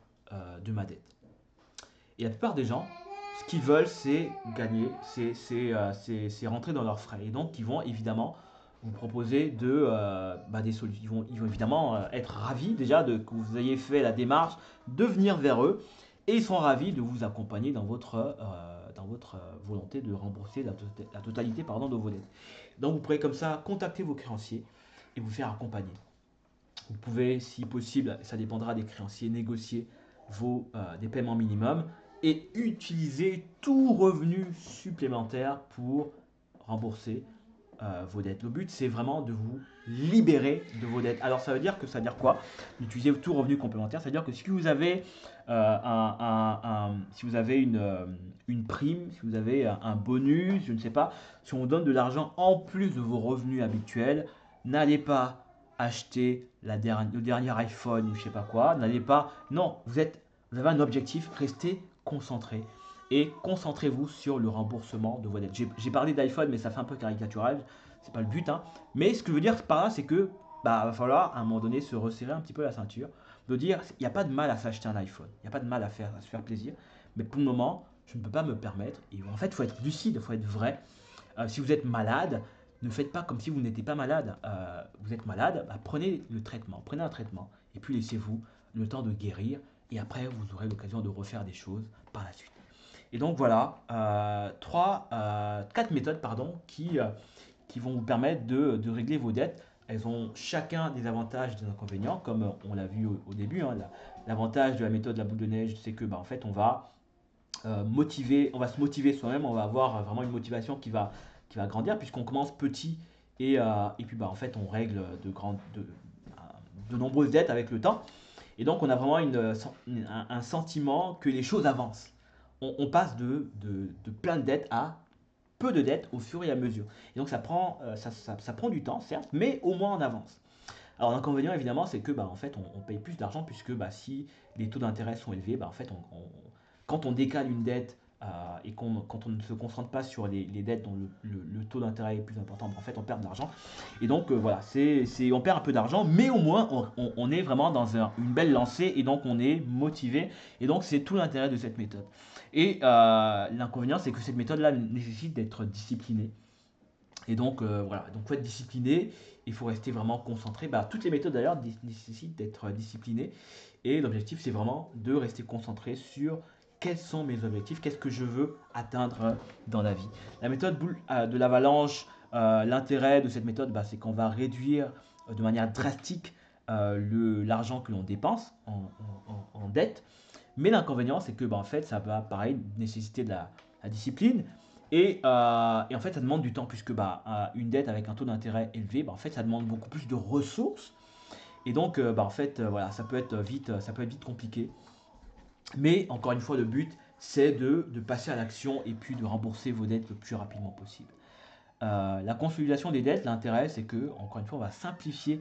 de ma dette? Et la plupart des gens, ce qu'ils veulent, c'est gagner, c'est rentrer dans leurs frais. Et donc, ils vont évidemment vous proposer des solutions. Ils vont évidemment être ravis déjà que vous ayez fait la démarche de venir vers eux. Et ils sont ravis de vous accompagner dans votre volonté de rembourser la totalité de vos dettes. Donc, vous pourrez comme ça contacter vos créanciers et vous faire accompagner. Vous pouvez, si possible, ça dépendra des créanciers, négocier des paiements minimums et utiliser tout revenu supplémentaire pour rembourser vos dettes. Le but, c'est vraiment de vous libérer de vos dettes. Alors, ça veut dire quoi? Utiliser tout revenu complémentaire. Ça veut dire que si vous avez, si vous avez une prime, si vous avez un bonus, je ne sais pas, si on vous donne de l'argent en plus de vos revenus habituels, n'allez pas acheter le dernier iPhone ou je sais pas quoi. N'allez pas. Non, vous avez un objectif, restez concentré et concentrez-vous sur le remboursement de vos dettes. J'ai parlé d'iPhone, mais ça fait un peu caricatural, c'est pas le but, hein. Mais ce que je veux dire par là, c'est que va falloir à un moment donné se resserrer un petit peu la ceinture, de dire il n'y a pas de mal à s'acheter un iPhone, il n'y a pas de mal à se faire plaisir, mais pour le moment, je ne peux pas me permettre. Et en fait, il faut être lucide, il faut être vrai. Si vous êtes malade, ne faites pas comme si vous n'étiez pas malade. Vous êtes malade, prenez le traitement, prenez un traitement, et puis laissez-vous le temps de guérir, et après vous aurez l'occasion de refaire des choses par la suite. Et donc voilà, 4 méthodes qui vont vous permettre de régler vos dettes. Elles ont chacun des avantages et des inconvénients, comme on l'a vu au début, hein. L'avantage de la méthode de la boule de neige, c'est que en fait, on va se motiver soi-même, on va avoir vraiment une motivation qui va grandir, puisqu'on commence petit et puis en fait, on règle de nombreuses dettes avec le temps. Et donc, on a vraiment un sentiment que les choses avancent. On passe de plein de dettes à peu de dettes au fur et à mesure. Et donc, ça prend du temps, certes, mais au moins on avance. Alors, l'inconvénient, évidemment, c'est que en fait, on paye plus d'argent puisque si les taux d'intérêt sont élevés, en fait, quand on décale une dette quand on ne se concentre pas sur les dettes dont le taux d'intérêt est plus important, en fait on perd de l'argent. Et donc voilà, on perd un peu d'argent, mais au moins on est vraiment dans une belle lancée et donc on est motivé. Et donc c'est tout l'intérêt de cette méthode. Et l'inconvénient, c'est que cette méthode-là nécessite d'être discipliné. Et donc voilà, donc faut être discipliné, il faut rester vraiment concentré. Bah, toutes les méthodes d'ailleurs nécessitent d'être discipliné. Et l'objectif, c'est vraiment de rester concentré sur quels sont mes objectifs, qu'est-ce que je veux atteindre dans la vie. La méthode boule de l'avalanche, l'intérêt de cette méthode, bah, c'est qu'on va réduire de manière drastique l'argent que l'on dépense en dette. Mais l'inconvénient, c'est que bah, en fait, ça va pareil nécessiter de la discipline. Et en fait, ça demande du temps, puisque bah, une dette avec un taux d'intérêt élevé, bah, en fait, ça demande beaucoup plus de ressources. Et donc, bah, en fait, voilà, ça peut être vite compliqué. Mais encore une fois, le but, c'est de passer à l'action et puis de rembourser vos dettes le plus rapidement possible. La consolidation des dettes, l'intérêt, c'est que, encore une fois, on va simplifier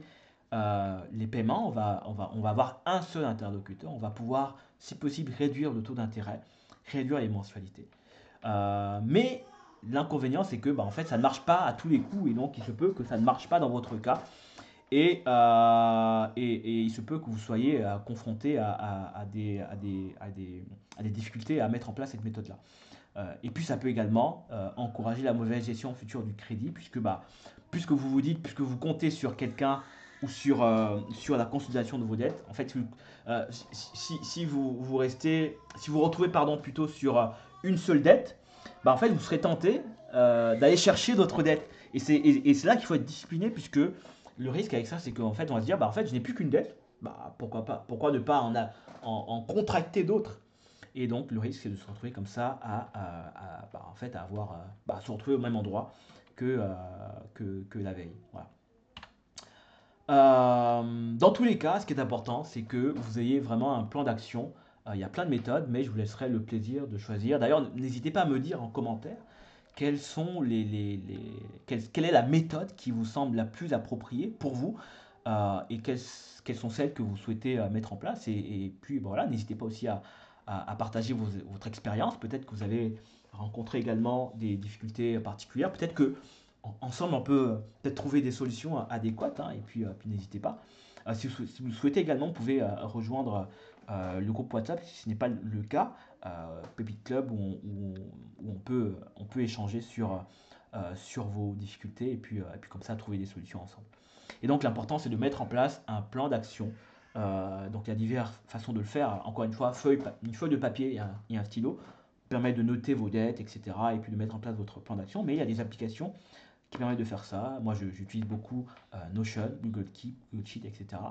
les paiements. On va avoir un seul interlocuteur. On va pouvoir, si possible, réduire le taux d'intérêt, réduire les mensualités. Mais l'inconvénient, c'est que bah, en fait, ça ne marche pas à tous les coups et donc il se peut que ça ne marche pas dans votre cas. Et il se peut que vous soyez confronté à des difficultés à mettre en place cette méthode-là. Et puis ça peut également encourager la mauvaise gestion future du crédit, puisque bah, puisque vous comptez sur quelqu'un ou sur la consolidation de vos dettes, en fait, si vous retrouvez pardon, plutôt sur une seule dette, bah, en fait, vous serez tenté d'aller chercher d'autres dettes. Et c'est là qu'il faut être discipliné, puisque le risque avec ça, c'est qu'en fait, on va se dire, bah, en fait, je n'ai plus qu'une dette, bah, pourquoi pas, pourquoi ne pas en contracter d'autres. Et donc, le risque, c'est de se retrouver comme ça bah, en fait, à avoir, bah, se retrouver au même endroit que la veille. Voilà. Dans tous les cas, ce qui est important, c'est que vous ayez vraiment un plan d'action. Il y a plein de méthodes, mais je vous laisserai le plaisir de choisir. D'ailleurs, n'hésitez pas à me dire en commentaire quelles sont quelle est la méthode qui vous semble la plus appropriée pour vous et quelles sont celles que vous souhaitez mettre en place. Et puis bon, voilà, n'hésitez pas aussi à partager votre expérience. Peut-être que vous avez rencontré également des difficultés particulières. Peut-être que ensemble, on peut peut-être trouver des solutions adéquates, hein, et puis n'hésitez pas. Si vous le souhaitez également, vous pouvez rejoindre le groupe WhatsApp si ce n'est pas le cas, Pépite Club, où on peut échanger sur vos difficultés et puis comme ça trouver des solutions ensemble. Et donc l'important c'est de mettre en place un plan d'action. Donc il y a diverses façons de le faire. Encore une fois, une feuille de papier et un stylo permet de noter vos dettes, etc. Et puis de mettre en place votre plan d'action. Mais il y a des applications qui permettent de faire ça. Moi, j'utilise beaucoup Notion, Google Keep, Google Sheet, etc.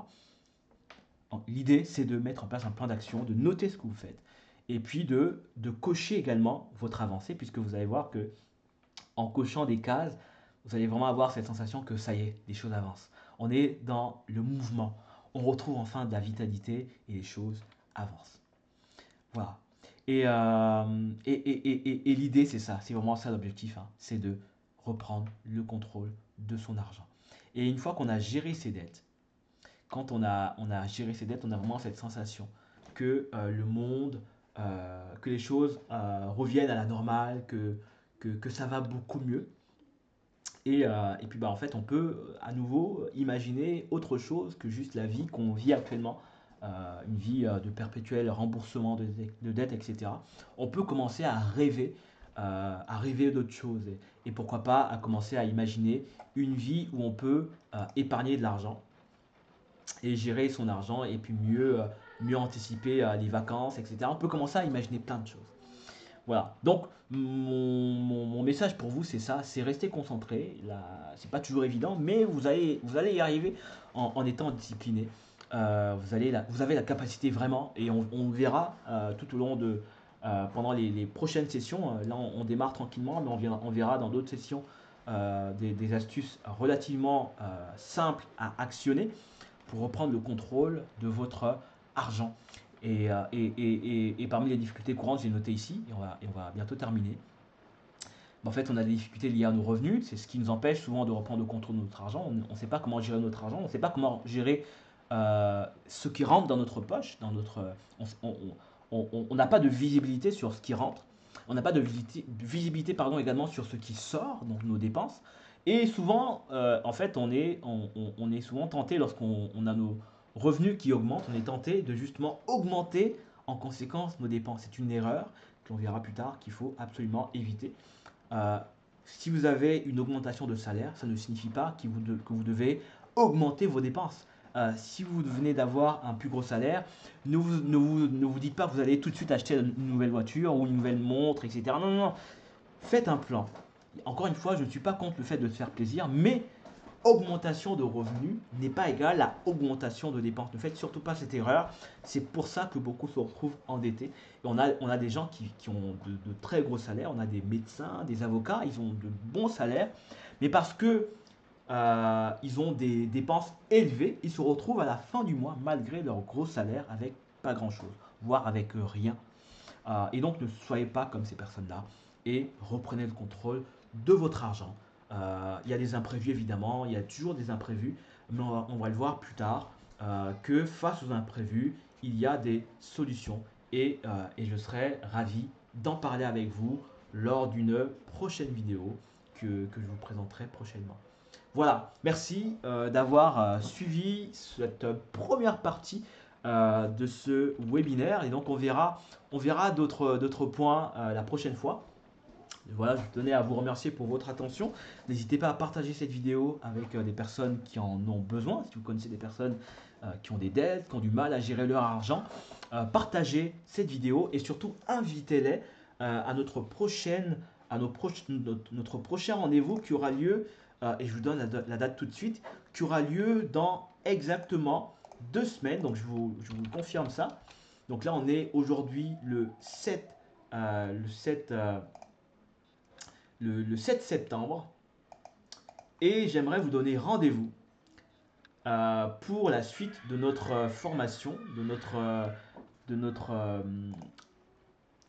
L'idée, c'est de mettre en place un plan d'action, de noter ce que vous faites, et puis de cocher également votre avancée, puisque vous allez voir que en cochant des cases, vous allez vraiment avoir cette sensation que ça y est, les choses avancent. On est dans le mouvement. On retrouve enfin de la vitalité et les choses avancent. Voilà. Et l'idée, c'est ça, c'est vraiment ça l'objectif, hein, c'est de reprendre le contrôle de son argent. Et une fois qu'on a géré ses dettes, quand on a géré ses dettes, on a vraiment cette sensation que le monde, que les choses reviennent à la normale, que ça va beaucoup mieux. Et puis bah, en fait, on peut à nouveau imaginer autre chose que juste la vie qu'on vit actuellement, une vie de perpétuel remboursement de dettes, etc. On peut commencer à rêver d'autres choses. Et pourquoi pas à commencer à imaginer une vie où on peut épargner de l'argent et gérer son argent et puis mieux anticiper les vacances, etc. On peut commencer à imaginer plein de choses. Voilà. Donc, mon message pour vous, c'est ça, c'est rester concentré. Là, c'est pas toujours évident, mais vous allez y arriver en étant discipliné. Vous avez la capacité vraiment, et on verra tout au long pendant les prochaines sessions. Là, on démarre tranquillement, mais on verra dans d'autres sessions des astuces relativement simples à actionner pour reprendre le contrôle de votre argent. Et parmi les difficultés courantes, j'ai noté ici, et on va bientôt terminer. En fait, on a des difficultés liées à nos revenus, c'est ce qui nous empêche souvent de reprendre le contrôle de notre argent. On ne sait pas comment gérer notre argent, on ne sait pas comment gérer ce qui rentre dans notre poche, on n'a pas de visibilité sur ce qui rentre. on n'a pas de visibilité pardon, également sur ce qui sort, donc nos dépenses. Et souvent, en fait, on est souvent tenté lorsqu'on a nos revenus qui augmentent, on est tenté de justement augmenter en conséquence nos dépenses. C'est une erreur qu'on verra plus tard qu'il faut absolument éviter. Euh, si vous avez une augmentation de salaire, ça ne signifie pas que vous devez augmenter vos dépenses. Si vous venez d'avoir un plus gros salaire, ne vous dites pas que vous allez tout de suite acheter une nouvelle voiture ou une nouvelle montre, etc. Non, non, non. Faites un plan. Encore une fois, je ne suis pas contre le fait de se faire plaisir, mais augmentation de revenus n'est pas égale à augmentation de dépenses. Ne faites surtout pas cette erreur. C'est pour ça que beaucoup se retrouvent endettés. Et on a des gens qui ont de très gros salaires. On a des médecins, des avocats, ils ont de bons salaires. Mais parce que ils ont des dépenses élevées, ils se retrouvent à la fin du mois, malgré leur gros salaire, avec pas grand-chose, voire avec rien. Et donc ne soyez pas comme ces personnes-là et reprenez le contrôle de votre argent. Il y a des imprévus évidemment, il y a toujours des imprévus, mais on va le voir plus tard que face aux imprévus, il y a des solutions et je serai ravi d'en parler avec vous lors d'une prochaine vidéo que je vous présenterai prochainement. Voilà, merci d'avoir suivi cette première partie de ce webinaire et donc on verra d'autres points la prochaine fois. Voilà, je tenais à vous remercier pour votre attention. N'hésitez pas à partager cette vidéo avec des personnes qui en ont besoin. Si vous connaissez des personnes qui ont des dettes, qui ont du mal à gérer leur argent, partagez cette vidéo et surtout invitez-les à notre notre prochain rendez-vous qui aura lieu, et je vous donne la date tout de suite, qui aura lieu dans exactement 2 semaines. Donc je vous confirme ça. Donc là, on est aujourd'hui le 7, le 7 septembre et j'aimerais vous donner rendez-vous pour la suite de notre formation,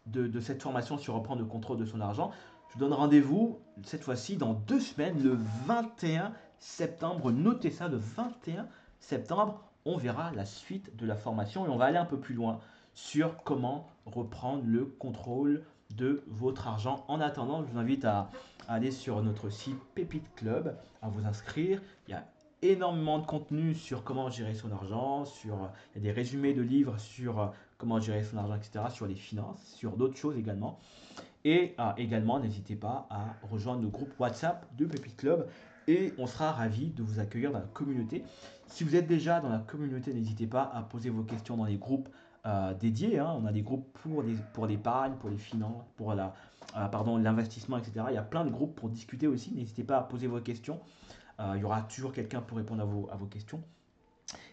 de cette formation sur reprendre le contrôle de son argent. Je vous donne rendez-vous cette fois-ci dans 2 semaines, le 21 septembre. Notez ça, le 21 septembre, on verra la suite de la formation et on va aller un peu plus loin sur comment reprendre le contrôle de votre argent. En attendant, je vous invite à aller sur notre site Pépite Club, à vous inscrire. Il y a énormément de contenu sur comment gérer son argent, il y a des résumés de livres sur comment gérer son argent, etc., sur les finances, sur d'autres choses également. Et également, n'hésitez pas à rejoindre le groupe WhatsApp de Pépite Club et on sera ravis de vous accueillir dans la communauté. Si vous êtes déjà dans la communauté, n'hésitez pas à poser vos questions dans les groupes dédiés. Hein. On a des groupes pour l'épargne, pour les finances, pour l'investissement, etc. Il y a plein de groupes pour discuter aussi. N'hésitez pas à poser vos questions. Il y aura toujours quelqu'un pour répondre à vos questions.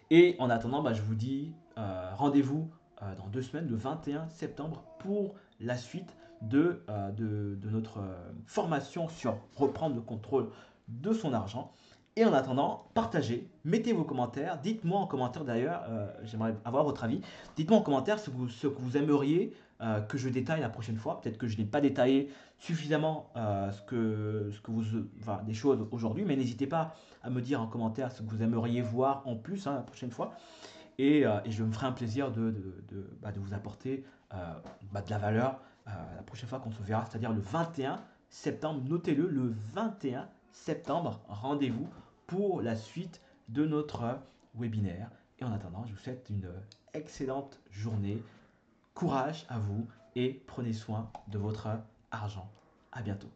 Et en attendant, je vous dis rendez-vous dans 2 semaines, le 21 septembre, pour la suite de notre formation sur reprendre le contrôle de son argent. Et en attendant, partagez, mettez vos commentaires, dites-moi en commentaire d'ailleurs, j'aimerais avoir votre avis, dites-moi en commentaire ce que vous aimeriez que je détaille la prochaine fois. Peut-être que je n'ai pas détaillé suffisamment des choses aujourd'hui, mais n'hésitez pas à me dire en commentaire ce que vous aimeriez voir en plus la prochaine fois. Et je me ferai un plaisir de vous apporter de la valeur la prochaine fois qu'on se verra, c'est-à-dire le 21 septembre. Notez-le, le 21 septembre, rendez-vous pour la suite de notre webinaire. Et en attendant, je vous souhaite une excellente journée. Courage à vous et prenez soin de votre argent. À bientôt.